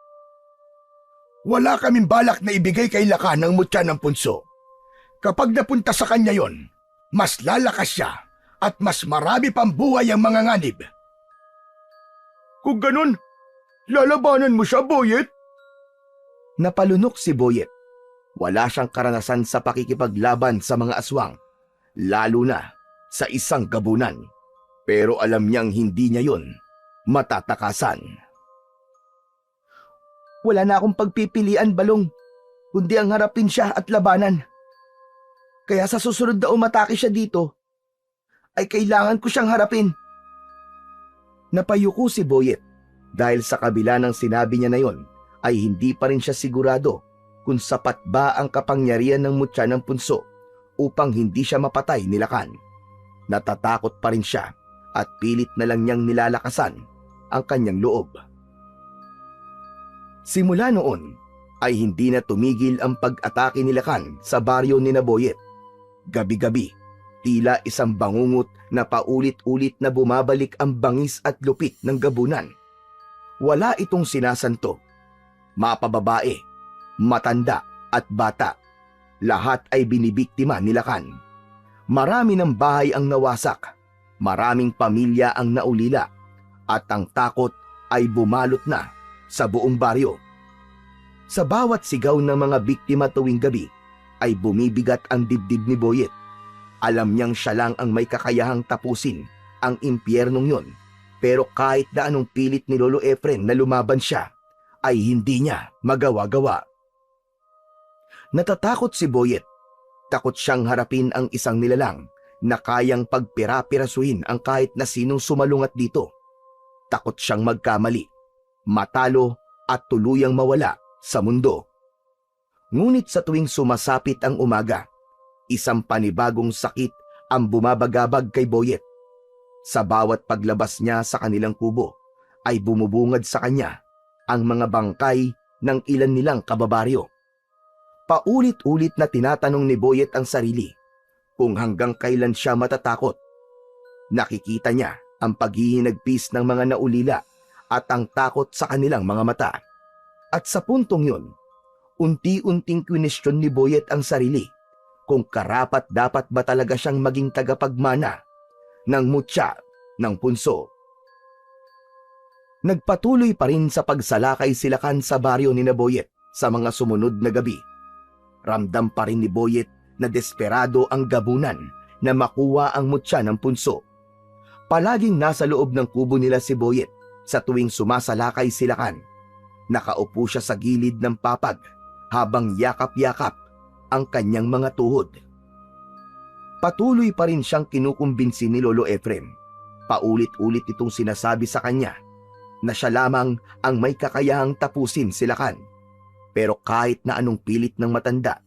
Wala kaming balak na ibigay kay Lakan ang mutya ng punso. Kapag napunta sa kanya yon, mas lalakas siya at mas marami pang buhay ang mga nganib. Kung ganun, lalabanan mo siya, Boyet? Napalunok si Boyet. Wala siyang karanasan sa pakikipaglaban sa mga aswang, lalo na sa isang gabunan. Pero alam niyang hindi niya yon matatakasan. Wala na akong pagpipilian, Balong, kundi ang harapin siya at labanan. Kaya sa susunod na umatake siya dito, ay kailangan ko siyang harapin. Napayuko si Boyet dahil sa kabila ng sinabi niya na yon ay hindi pa rin siya sigurado kung sapat ba ang kapangyarihan ng mutya ng punso upang hindi siya mapatay ni Lakan. Natatakot pa rin siya at pilit na lang niyang nilalakasan ang kanyang loob. Simula noon ay hindi na tumigil ang pag-atake ni Lakan sa baryo ni Boyet. Gabi-gabi, tila isang bangungot na paulit-ulit na bumabalik ang bangis at lupit ng gabunan. Wala itong sinasanto. Mapababae, matanda at bata, lahat ay binibiktima ni Lakan. Marami ng bahay ang nawasak, maraming pamilya ang naulila, at ang takot ay bumalot na sa buong baryo. Sa bawat sigaw ng mga biktima tuwing gabi, ay bumibigat ang dibdib ni Boyet. Alam niyang siya lang ang may kakayahang tapusin ang impyernong yon, pero kahit na anong pilit ni Lolo Efren na lumaban siya, ay hindi niya magawa-gawa. Natatakot si Boyet. Takot siyang harapin ang isang nilalang na kayang pagpira-pirasuhin ang kahit na sinong sumalungat dito. Takot siyang magkamali, matalo at tuluyang mawala sa mundo. Ngunit sa tuwing sumasapit ang umaga, isang panibagong sakit ang bumabagabag kay Boyet. Sa bawat paglabas niya sa kanilang kubo, ay bumubungad sa kanya ang mga bangkay ng ilan nilang kababaryo. Paulit-ulit na tinatanong ni Boyet ang sarili kung hanggang kailan siya matatakot. Nakikita niya ang paghihinagpis ng mga naulila at ang takot sa kanilang mga mata. At sa puntong yun, unti-unting kwinestyon ni Boyet ang sarili kung karapat dapat ba talaga siyang maging tagapagmana ng mutya ng punso. Nagpatuloy pa rin sa pagsalakay sila Kan sa baryo ni na Boyet sa mga sumunod na gabi. Ramdam pa rin ni Boyet na desperado ang gabunan na makuha ang mutya ng punso. Palaging nasa loob ng kubo nila si Boyet sa tuwing sumasalakay sila Kan. Nakaupo siya sa gilid ng papag habang yakap-yakap ang kanyang mga tuhod. Patuloy pa rin siyang kinukumbinsi ni Lolo Efrem. Paulit-ulit itong sinasabi sa kanya na siya lamang ang may kakayahang tapusin sila Kan. Pero kahit na anong pilit ng matanda,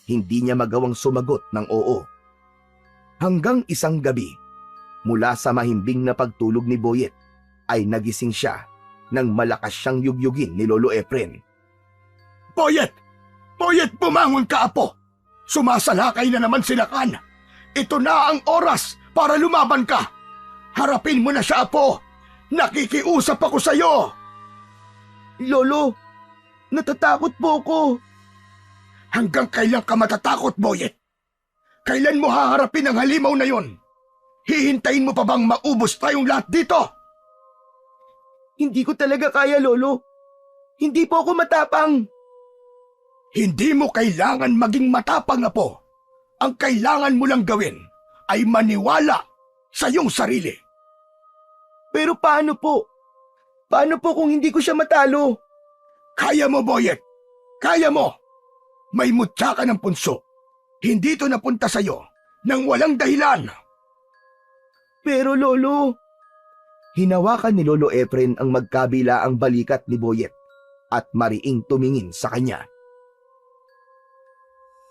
hindi niya magawang sumagot ng oo. Hanggang isang gabi, mula sa mahimbing na pagtulog ni Boyet, ay nagising siya nang malakas siyang yugyugin ni Lolo Efren. Boyet! Boyet, bumangon ka, apo! Sumasalakay na naman sila Kan. Ito na ang oras para lumaban ka. Harapin mo na siya, apo. Nakikiusap ako sa'yo. Lolo, natatakot po ako. Hanggang kailan ka matatakot, Boyet? Kailan mo haharapin ang halimaw na yon? Hihintayin mo pa bang maubos tayong lahat dito? Hindi ko talaga kaya, Lolo. Hindi po ako matapang. Hindi mo kailangan maging matapang, apo. Ang kailangan mo lang gawin ay maniwala sa iyong sarili. Pero paano po? Paano po kung hindi ko siya matalo? Kaya mo, Boyet. Kaya mo. May mutya ka ng punso. Hindi ito napunta sa'yo nang walang dahilan. Pero Lolo, Hinawakan ni Lolo Efren ang magkabila ang balikat ni Boyet at mariing tumingin sa kanya.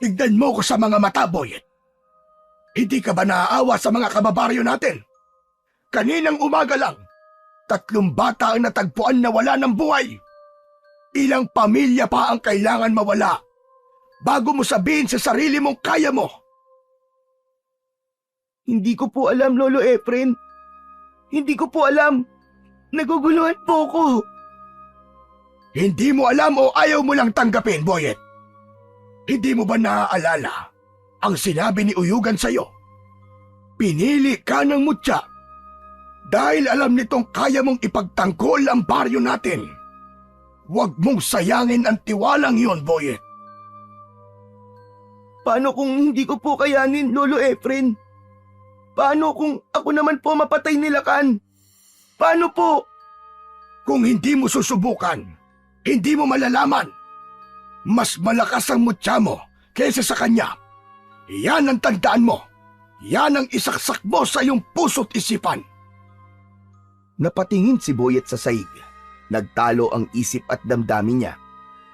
Tignan mo ko sa mga mata, Boyet. Hindi ka ba naaawa sa mga kababaryo natin? Kaninang umaga lang, 3 bata ang natagpuan na wala ng buhay. Ilang pamilya pa ang kailangan mawala bago mo sabihin sa sarili mong kaya mo. hindi ko po alam, Lolo Efren. Hindi ko po alam. Naguguluhan po ako. Hindi mo alam o ayaw mo lang tanggapin, Boyet? Hindi mo ba naaalala ang sinabi ni Uyugan sa'yo? Pinili ka ng mutya dahil alam nitong kaya mong ipagtanggol ang baryo natin. Huwag mong sayangin ang tiwalang yon, Boyet. Paano kung hindi ko po kayanin, Lolo Efren? Paano kung ako naman po mapatay nila Kan? Paano po? Kung hindi mo susubukan, hindi mo malalaman. Mas malakas ang mutya mo kaysa sa kanya. Yan ang tandaan mo. Yan ang isaksak mo sa iyong puso't isipan. Napatingin si Boyet sa saig. Nagtalo ang isip at damdamin niya.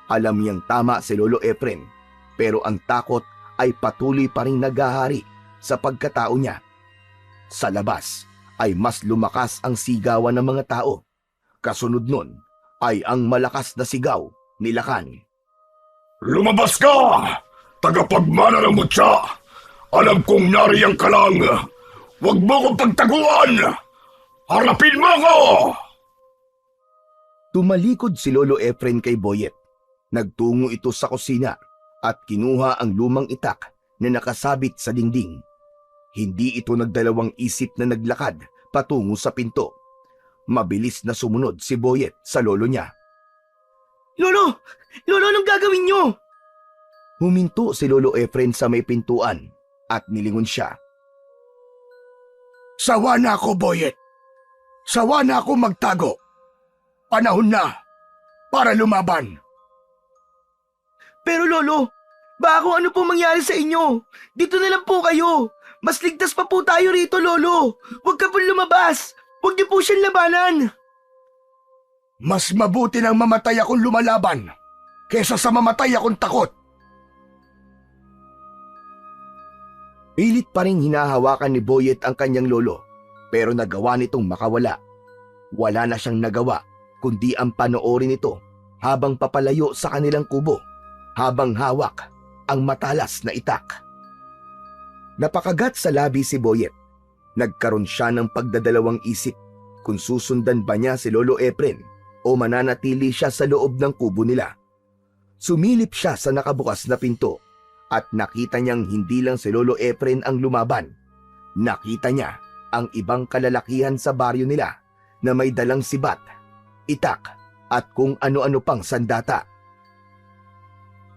Alam niyang tama si Lolo Efren, pero ang takot ay patuloy pa rin naghahari sa pagkatao niya. Sa labas ay mas lumakas ang sigawan ng mga tao. Kasunod nun ay ang malakas na sigaw ni Kan. Lumabas ka! Tagapagmana ng mutya! Alam kong nariyang ka lang! Huwag mo kong pagtaguan! Harapin mo ako! Tumalikod si Lolo Efren kay Boyet. Nagtungo ito sa kusina at kinuha ang lumang itak na nakasabit sa dingding. Hindi ito nagdalawang isip na naglakad patungo sa pinto. Mabilis na sumunod si Boyet sa lolo niya. Lolo! Lolo, anong gagawin niyo? Huminto si Lolo Efren sa may pintuan at nilingon siya. Sawa na ako, Boyet. Sawa na ako magtago. Panahon na para lumaban. Pero Lolo, baka kung ano po mangyari sa inyo. Dito na lang po kayo. Mas ligtas pa po tayo rito, Lolo. Huwag ka po lumabas. Huwag niyo po siyang labanan. Mas mabuti nang mamatay akong lumalaban kesa sa mamatay akong takot. Pilit pa rin hinahawakan ni Boyet ang kanyang lolo, pero nagawa nitong makawala. Wala na siyang nagawa kundi ang panoorin ito habang papalayo sa kanilang kubo, habang hawak ang matalas na itak. Napakagat sa labi si Boyet. Nagkaroon siya ng pagdadalawang isip kung susundan ba niya si Lolo Efren o mananatili siya sa loob ng kubo nila. Sumilip siya sa nakabukas na pinto at nakita niyang hindi lang si Lolo Efren ang lumaban. Nakita niya ang ibang kalalakihan sa baryo nila na may dalang sibat, itak at kung ano-ano pang sandata.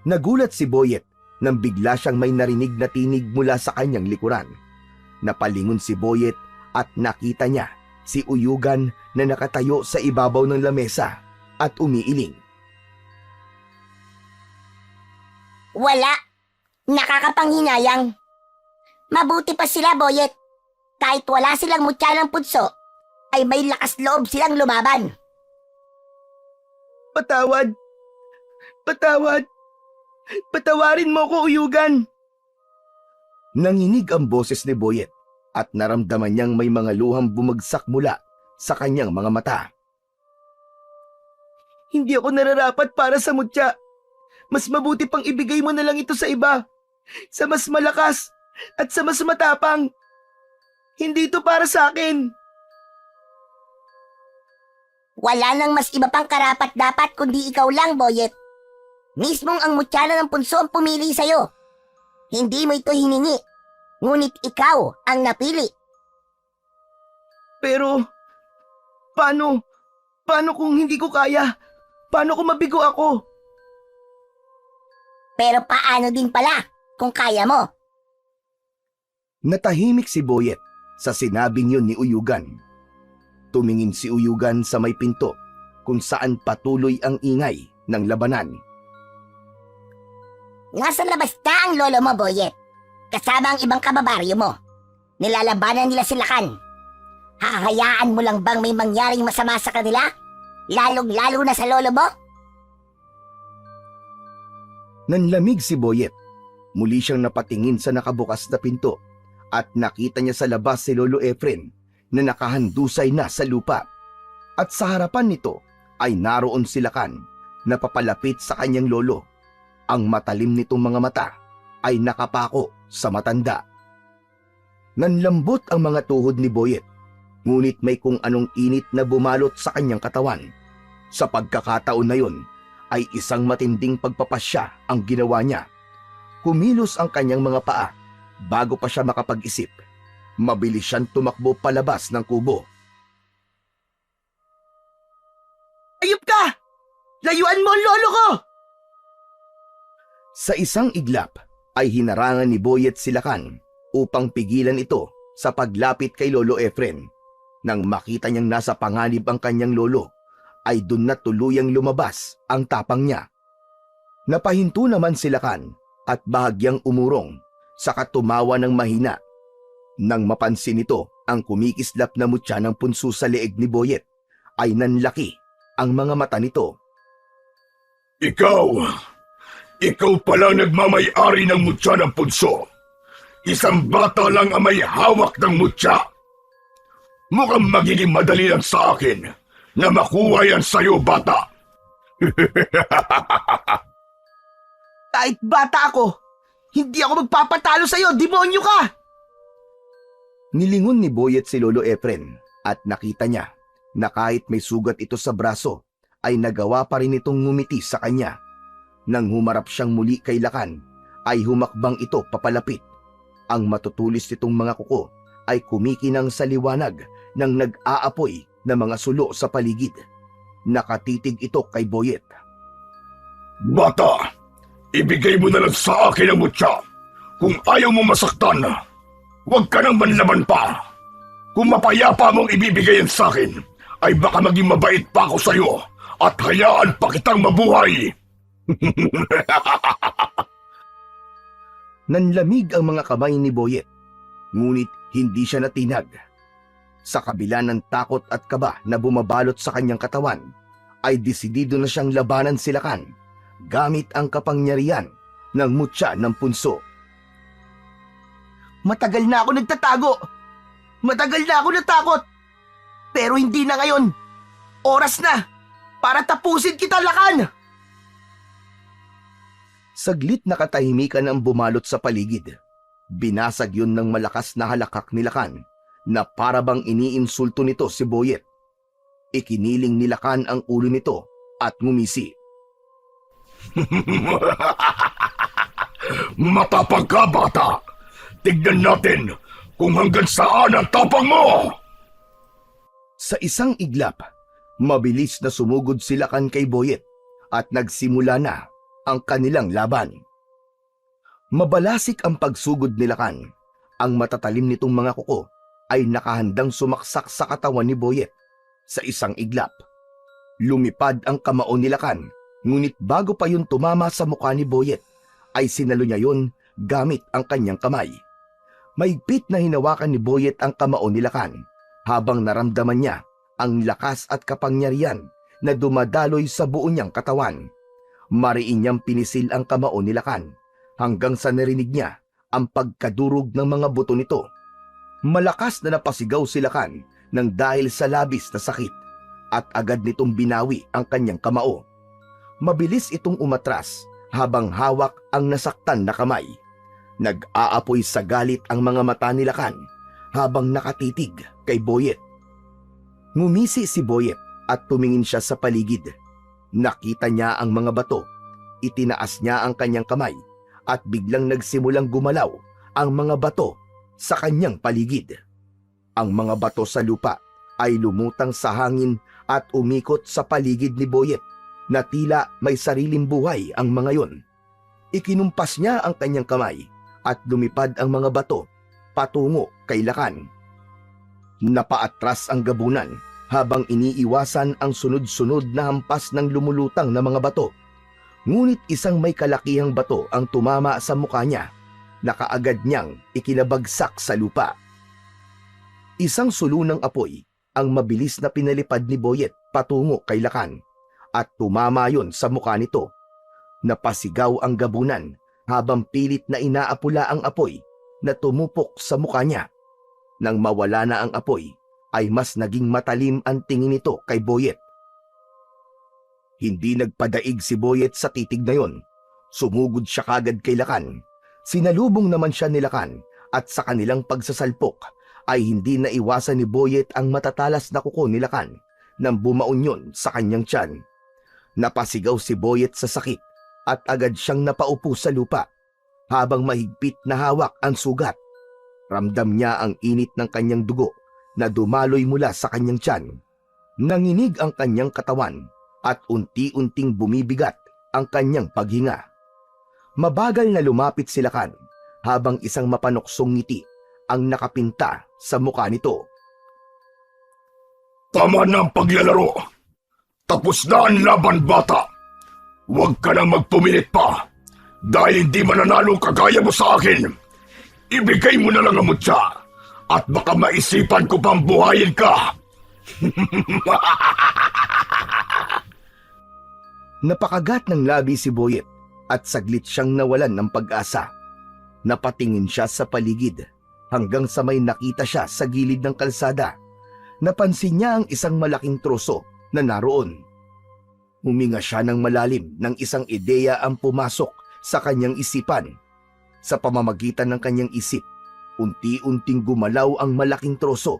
Nagulat si Boyet nang bigla siyang may narinig na tinig mula sa kanyang likuran. Napalingon si Boyet at nakita niya si Uyugan na nakatayo sa ibabaw ng lamesa at umiiling. Wala. Nakakapanghinayang. Mabuti pa sila, Boyet. Kahit wala silang mutya ng punso, ay may lakas loob silang lumaban. Patawad! Patawad! Patawarin mo ko, Uyugan! Nanginig ang boses ni Boyet at naramdaman niyang may mga luhang bumagsak mula sa kanyang mga mata. Hindi ako nararapat para sa mutya. Mas mabuti pang ibigay mo na lang ito sa iba. Sa mas malakas at sa mas matapang. Hindi ito para sa akin. Wala nang mas iba pang karapat-dapat kundi ikaw lang, Boyet. Mismong ang mutyala ng punso ang pumili sa'yo. Hindi mo ito hiningi, ngunit ikaw ang napili. Pero, paano? Paano kung hindi ko kaya? Paano kung mabigo ako? Pero paano din pala kung kaya mo? Natahimik si Boyet sa sinabing yun ni Uyugan. Tumingin si Uyugan sa may pinto kung saan patuloy ang ingay ng labanan. Nasa labas na ang lolo mo, Boyet. Kasama ang ibang kababaryo mo. Nilalabanan nila si Lakan. Hahayaan mo lang bang may mangyaring masama sa kanila? Lalong-lalo na sa lolo mo? Nanlamig si Boyet. Muli siyang napatingin sa nakabukas na pinto at nakita niya sa labas si Lolo Efren na nakahandusay na sa lupa. At sa harapan nito ay naroon si Lakan na papalapit sa kanyang lolo. Ang matalim nitong mga mata ay nakapako sa matanda. Nanlambot ang mga tuhod ni Boyet, ngunit may kung anong init na bumalot sa kanyang katawan. Sa pagkakataon na yun, ay isang matinding pagpapasya ang ginawa niya. Kumilos ang kanyang mga paa bago pa siya makapag-isip. Mabilis siyang tumakbo palabas ng kubo. Ayup ka! Layuan mo ang lolo ko! Sa isang iglap ay hinarangan ni Boyet si Lakan upang pigilan ito sa paglapit kay Lolo Efren. Nang makita niyang nasa panganib ang kanyang lolo, ay dun na tuluyang lumabas ang tapang niya. Napahinto naman si Lakan at bahagyang umurong, saka tumawa ng mahina. Nang mapansin nito ang kumikislap na mutya ng punso sa leeg ni Boyet, ay nanlaki ang mga mata nito. Ikaw pala nagmamay-ari ng mutya ng punso. Isang bata lang ang may hawak ng mutya. Mukhang magiging madali lang sa akin na makuha yan sa'yo, bata. Kahit bata ako, hindi ako magpapatalo sa'yo, demonyo ka! Nilingon ni Boyet si Lolo Efren at nakita niya na kahit may sugat ito sa braso, ay nagawa pa rin itong ngumiti sa kanya. Nang humarap siyang muli kay Lakan, ay humakbang ito papalapit. Ang matutulis nitong mga kuko ay kumikinang sa liwanag ng nag-aapoy na mga sulo sa paligid. Nakatitig ito kay Boyet. Bata, ibigay mo na lang sa akin ang mutya. Kung ayaw mo masaktan, huwag ka nang manlaban pa. Kung mapayapa mong ibibigay yan sa akin, ay baka maging mabait pa ako sa'yo at hayaan pa kitang mabuhay. Nanlamig ang mga kamay ni Boyet, ngunit hindi siya natinag. Sa kabila ng takot at kaba na bumabalot sa kanyang katawan, ay desidido na siyang labanan si Lakan gamit ang kapangyarihan ng mutya ng punso. Matagal na ako nagtatago. Matagal na ako natakot. Pero hindi na ngayon. Oras na para tapusin kita, Lakan! Saglit na katahimikan ang bumalot sa paligid. Binasag yun ng malakas na halakak ni Lakan na parabang iniinsulto nito si Boyet. Ikiniling ni Lakan ang ulo nito at ngumisi. Matapang ka, bata! Tignan natin kung hanggang saan ang tapang mo! Sa isang iglap, mabilis na sumugod si Lakan kay Boyet at nagsimula na ang kanilang laban. Mabalasik ang pagsugod ni Lakan. Ang matatalim nitong mga kuko ay nakahandang sumaksak sa katawan ni Boyet. Sa isang iglap, lumipad ang kamao ni Lakan, ngunit bago pa yun tumama sa mukha ni Boyet, ay sinalo niya yun gamit ang kanyang kamay. Maigpit na hinawakan ni Boyet ang kamao ni Lakan habang naramdaman niya ang lakas at kapangyarihan na dumadaloy sa buo niyang katawan. Mariin niyang pinisil ang kamao ni Lakan hanggang sa narinig niya ang pagkadurog ng mga buto nito. Malakas na napasigaw si Lakan nang dahil sa labis na sakit at agad nitong binawi ang kanyang kamao. Mabilis itong umatras habang hawak ang nasaktan na kamay. Nag-aapoy sa galit ang mga mata ni Lakan habang nakatitig kay Boyet. Ngumisi si Boyet at tumingin siya sa paligid. Nakita niya ang mga bato. Itinaas niya ang kanyang kamay at biglang nagsimulang gumalaw ang mga bato sa kanyang paligid. Ang mga bato sa lupa ay lumutang sa hangin at umikot sa paligid ni Boyet na tila may sariling buhay ang mga yon. Ikinumpas niya ang kanyang kamay at lumipad ang mga bato patungo kay Lakan. Napaatras ang gabunan habang iniiwasan ang sunod-sunod na hampas ng lumulutang na mga bato. Ngunit isang may kalakihang bato ang tumama sa mukha niya na kaagad niyang ikinabagsak sa lupa. Isang sulunang apoy ang mabilis na pinalipad ni Boyet patungo kay Lakan at tumama yon sa mukha nito. Napasigaw ang gabunan habang pilit na inaapula ang apoy na tumupok sa mukha niya. Nang mawala na ang apoy, ay mas naging matalim ang tingin nito kay Boyet. Hindi nagpadaig si Boyet sa titig na yon. Sumugod siya kagad kay Lakan. Sinalubong naman siya ni Lakan at sa kanilang pagsasalpok ay hindi naiwasan ni Boyet ang matatalas na kuko ni Lakan nang bumaon yun sa kanyang tiyan. Napasigaw si Boyet sa sakit at agad siyang napaupo sa lupa habang mahigpit na hawak ang sugat. Ramdam niya ang init ng kanyang dugo na dumaloy mula sa kanyang tiyan. Nanginig ang kanyang katawan at unti-unting bumibigat ang kanyang paghinga. Mabagal na lumapit si Lakan habang isang mapanuksong ngiti ang nakapinta sa mukha nito. Tama na ang paglalaro. Tapos na ang laban, bata. Huwag ka na magpumilit pa. Dahil hindi mananalo kagaya mo sa akin. Ibigay mo na lang ang mutya at baka maisipan ko pang buhayin ka. Napakagat ng labi si Boyet at saglit siyang nawalan ng pag-asa. Napatingin siya sa paligid hanggang sa may nakita siya sa gilid ng kalsada. Napansin niya ang isang malaking troso na naroon. Huminga siya ng malalim nang isang ideya ang pumasok sa kanyang isipan. Sa pamamagitan ng kanyang isip, unti-unting gumalaw ang malaking troso.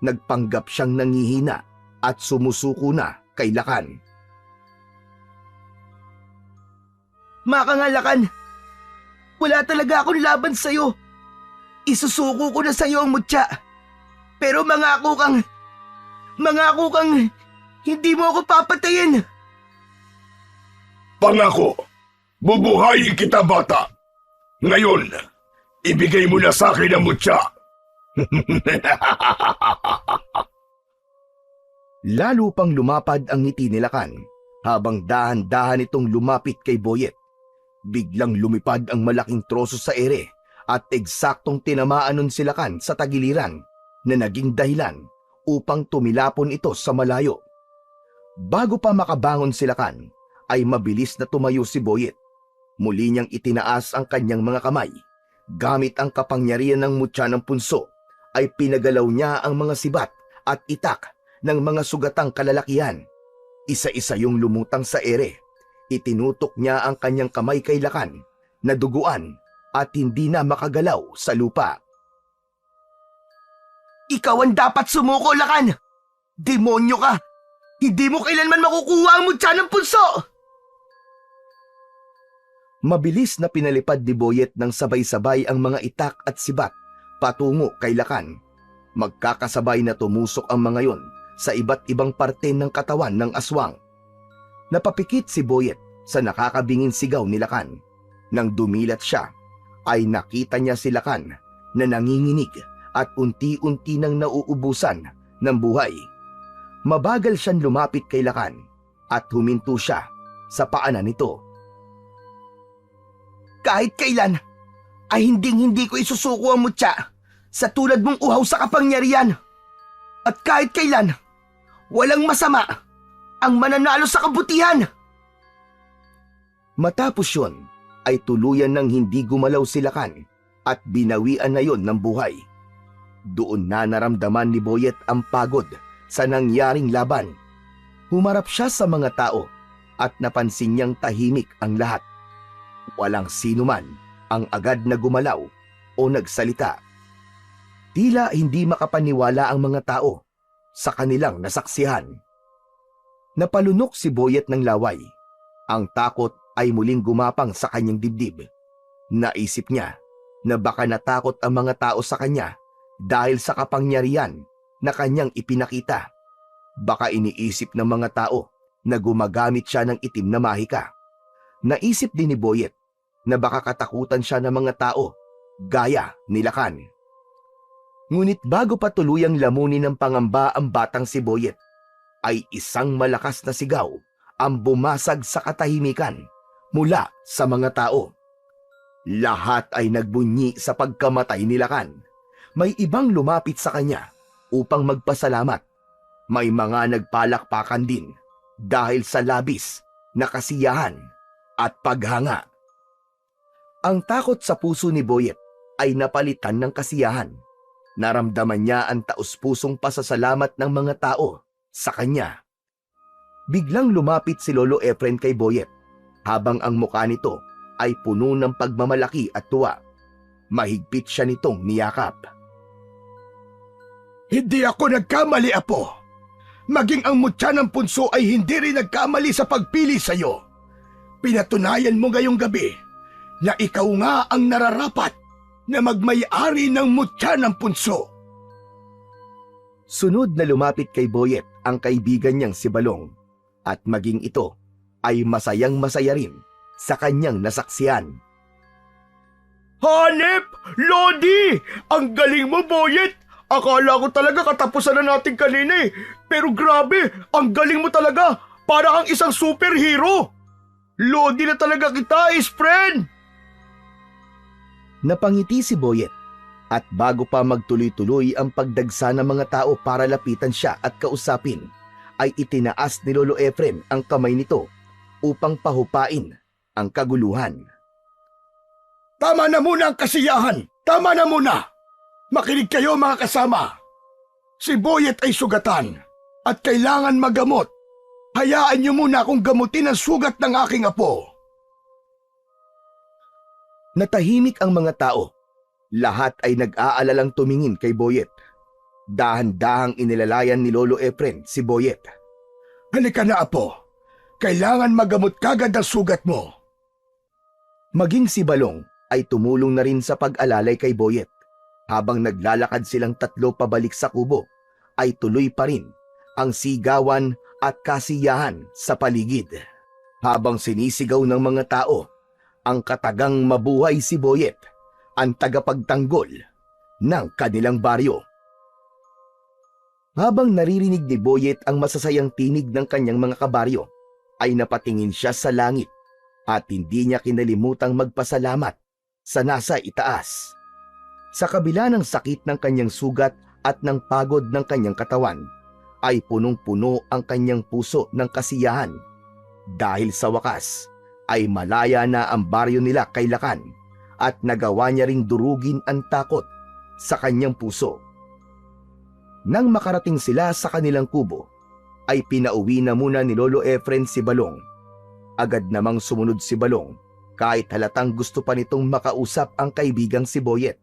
Nagpanggap siyang nangihina at sumusuko na kay Lakan. Makangalakan, wala talaga akong laban sa'yo. Isusuko ko na sa'yo ang mutya. Pero mangako kang hindi mo ako papatayin. Pangako, bubuhayin kita, bata. Ngayon, ibigay mo na sa akin ang mutya. Lalo pang lumapad ang ngiti ni Lakan habang dahan-dahan itong lumapit kay Boyet. Biglang lumipad ang malaking troso sa ere at eksaktong tinamaan nun si Lakan sa tagiliran na naging dahilan upang tumilapon ito sa malayo. Bago pa makabangon si Lakan, ay mabilis na tumayo si Boyet. Muli niyang itinaas ang kanyang mga kamay. Gamit ang kapangyarihan ng mutya ng punso, ay pinagalaw niya ang mga sibat at itak ng mga sugatang kalalakihan. Isa-isa yung lumutang sa ere. Itinutok niya ang kanyang kamay kay Lakan, na duguan at hindi na makagalaw sa lupa. Ikaw ang dapat sumuko, Lakan! Demonyo ka! Hindi mo kailanman makukuha ang mutya ng punso! Mabilis na pinalipad ni Boyet ng sabay-sabay ang mga itak at sibat patungo kay Lakan. Magkakasabay na tumusok ang mga yon sa iba't ibang parte ng katawan ng aswang. Napapikit si Boyet sa nakakabingin sigaw ni Lakan. Nang dumilat siya, ay nakita niya si Lakan na nanginginig at unti-unti nang nauubusan ng buhay. Mabagal siyang lumapit kay Lakan at huminto siya sa paanan nito. Kahit kailan, ay hindi ko isusuko ang mutya sa tulad mong uhaw sa kapangyarihan. At kahit kailan, walang masama ang mananalo sa kabutihan. Matapos yun, ay tuluyan ng hindi gumalaw si Lakan at binawian na yon ng buhay. Doon na naramdaman ni Boyet ang pagod sa nangyaring laban. Humarap siya sa mga tao at napansin niyang tahimik ang lahat. Walang sino man ang agad na gumalaw o nagsalita. Tila hindi makapaniwala ang mga tao sa kanilang nasaksihan. Napalunok si Boyet ng laway. Ang takot ay muling gumapang sa kanyang dibdib. Naisip niya na baka natakot ang mga tao sa kanya dahil sa kapangyarihan na kanyang ipinakita. Baka iniisip ng mga tao na gumagamit siya ng itim na mahika. Naisip din ni Boyet na baka katakutan siya ng mga tao gaya ni Lakan. Ngunit bago pa tuluyang lamunin ng pangamba ang batang si Boyet, ay isang malakas na sigaw ang bumasag sa katahimikan mula sa mga tao. Lahat ay nagbunyi sa pagkamatay ni Lakan. May ibang lumapit sa kanya upang magpasalamat. May mga nagpalakpakan din dahil sa labis na kasiyahan at paghanga. Ang takot sa puso ni Boyet ay napalitan ng kasiyahan. Naramdaman niya ang taus-pusong pasasalamat ng mga tao sa kanya. Biglang lumapit si Lolo Efren kay Boyet habang ang mukha nito ay puno ng pagmamalaki at tuwa. Mahigpit siya nitong niyakap. Hindi ako nagkamali, Apo. Maging ang mutya ng punso ay hindi rin nagkamali sa pagpili sa'yo. Pinatunayan mo ngayong gabi na ikaw nga ang nararapat na magmay-ari ng mutya ng punso. Sunod na lumapit kay Boyet ang kaibigan niyang si Balong at maging ito ay masayang-masaya rin sa kanyang nasaksihan. Hanep! Lodi! Ang galing mo, Boyet! Akala ko talaga katapusan na natin kanina eh. Pero grabe, ang galing mo talaga! Para kang isang superhero! Lodi na talaga kita, friend! Napangiti si Boyet at bago pa magtuloy-tuloy ang pagdagsa ng mga tao para lapitan siya at kausapin, ay itinaas ni Lolo Efren ang kamay nito upang pahupain ang kaguluhan. Tama na muna ang kasiyahan! Tama na muna! Makinig kayo mga kasama! Si Boyet ay sugatan at kailangan magamot. Hayaan niyo muna akong gamutin ang sugat ng aking apo. Natahimik ang mga tao. Lahat ay nag-aalalang tumingin kay Boyet. Dahan-dahang inilalayan ni Lolo Efren si Boyet. Halika na, Apo. Kailangan magamot kagad ang sugat mo. Maging si Balong ay tumulong na rin sa pag-alalay kay Boyet. Habang naglalakad silang tatlo pabalik sa kubo, ay tuloy pa rin ang sigawan at kasiyahan sa paligid. Habang sinisigaw ng mga tao, ang katagang mabuhay si Boyet, ang tagapagtanggol ng kanilang baryo. Habang naririnig ni Boyet ang masasayang tinig ng kanyang mga kabaryo, ay napatingin siya sa langit at hindi niya kinalimutang magpasalamat sa nasa itaas. Sa kabila ng sakit ng kanyang sugat at ng pagod ng kanyang katawan, ay punong-puno ang kanyang puso ng kasiyahan dahil sa wakas ay malaya na ang baryo nila kay Lakan at nagawa niya ring durugin ang takot sa kanyang puso. Nang makarating sila sa kanilang kubo, ay pinauwi na muna ni Lolo Efren si Balong. Agad namang sumunod si Balong kahit halatang gusto pa nitong makausap ang kaibigang si Boyet.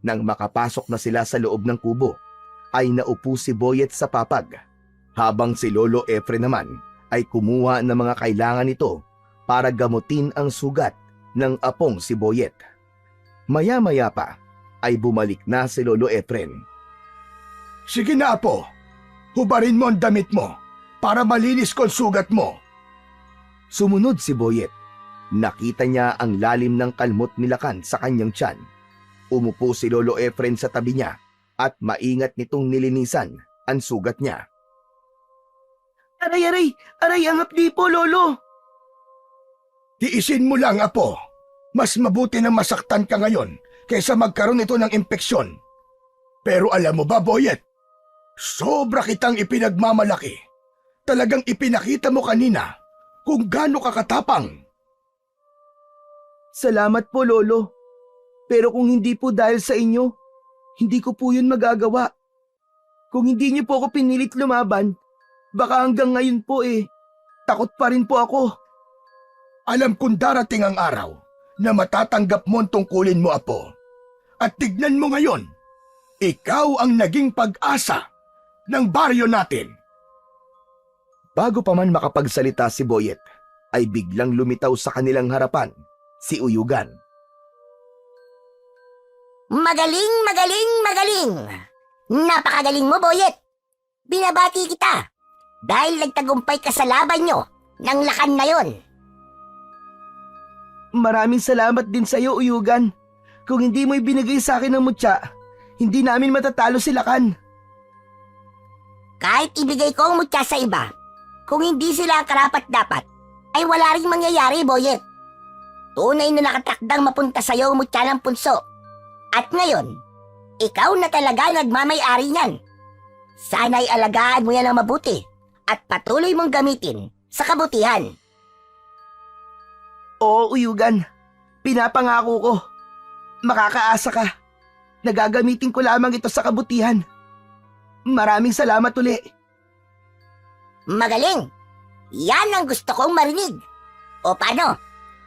Nang makapasok na sila sa loob ng kubo, ay naupo si Boyet sa papag, habang si Lolo Efren naman ay kumuha ng mga kailangan nito para gamutin ang sugat ng apong si Boyet. Maya-maya pa ay bumalik na si Lolo Efren. Sige na, Apo. Hubarin mo ang damit mo para malinis ko ang sugat mo. Sumunod si Boyet. Nakita niya ang lalim ng kalmot ni Lakan sa kanyang tiyan. Umupo si Lolo Efren sa tabi niya at maingat nitong nilinisan ang sugat niya. Aray, aray! Aray, ang hapdi po, Lolo! Tiisin mo lang, Apo. Mas mabuti na masaktan ka ngayon kaysa magkaroon ito ng impeksyon. Pero alam mo ba, Boyet? Sobra kitang ipinagmamalaki. Talagang ipinakita mo kanina kung gaano ka katapang. Salamat po, Lolo. Pero kung hindi po dahil sa inyo, hindi ko po yun magagawa. Kung hindi niyo po ako pinilit lumaban, baka hanggang ngayon po takot pa rin po ako. Alam kong darating ang araw na matatanggap mo ang tungkulin mo, Apo. At tignan mo ngayon, ikaw ang naging pag-asa ng baryo natin. Bago pa man makapagsalita si Boyet, ay biglang lumitaw sa kanilang harapan si Uyugan. Magaling, magaling, magaling! Napakagaling mo, Boyet! Binabati kita dahil nagtagumpay ka sa laban nyo ng Lakan na yon. Maraming salamat din sa iyo, Uyugan. Kung hindi mo ibinigay sa akin ng mutya, hindi namin matatalo si Lakan. Kahit ibigay ko ang mutya sa iba, kung hindi sila ang karapat-dapat, ay wala ring mangyayari, Boyet. Tunay na nakatakdang mapunta sa iyo ang mutya ng punso. At ngayon, ikaw na talaga nagmamay-ari niyan. Sana'y alagaan mo yan ng mabuti at patuloy mong gamitin sa kabutihan. Oo, Uyugan. Pinapangako ko. Makakaasa ka. Nagagamitin ko lamang ito sa kabutihan. Maraming salamat uli. Magaling! Yan ang gusto kong marinig. O paano?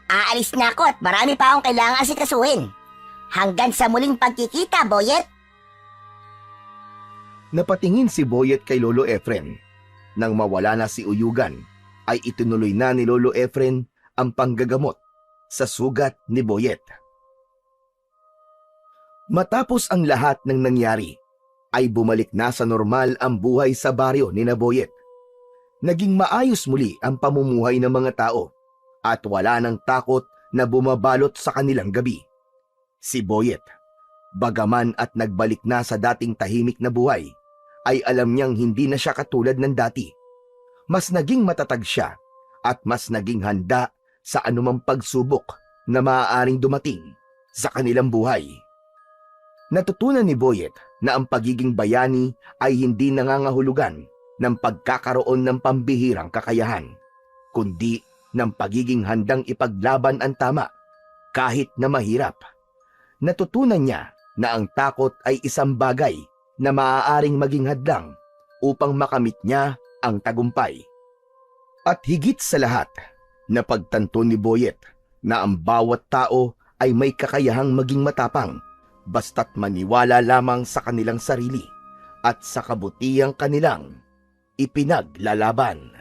Aalis na ako at marami pa akong kailangan asikasuhin. Hanggang sa muling pagkikita, Boyet! Napatingin si Boyet kay Lolo Efren. Nang mawala na si Uyugan, ay itinuloy na ni Lolo Efren ang panggagamot sa sugat ni Boyet. Matapos ang lahat ng nangyari, ay bumalik na sa normal ang buhay sa baryo ni Boyet. Naging maayos muli ang pamumuhay ng mga tao at wala nang takot na bumabalot sa kanilang gabi. Si Boyet, bagaman at nagbalik na sa dating tahimik na buhay, ay alam niyang hindi na siya katulad ng dati. Mas naging matatag siya at mas naging handa sa anumang pagsubok na maaaring dumating sa kanilang buhay. Natutunan ni Boyet na ang pagiging bayani ay hindi nangangahulugan ng pagkakaroon ng pambihirang kakayahan, kundi ng pagiging handang ipaglaban ang tama kahit na mahirap. Natutunan niya na ang takot ay isang bagay na maaaring maging hadlang upang makamit niya ang tagumpay. At higit sa lahat, napagtanto ni Boyet na ang bawat tao ay may kakayahang maging matapang basta't maniwala lamang sa kanilang sarili at sa kabutihang kanilang ipinaglalaban.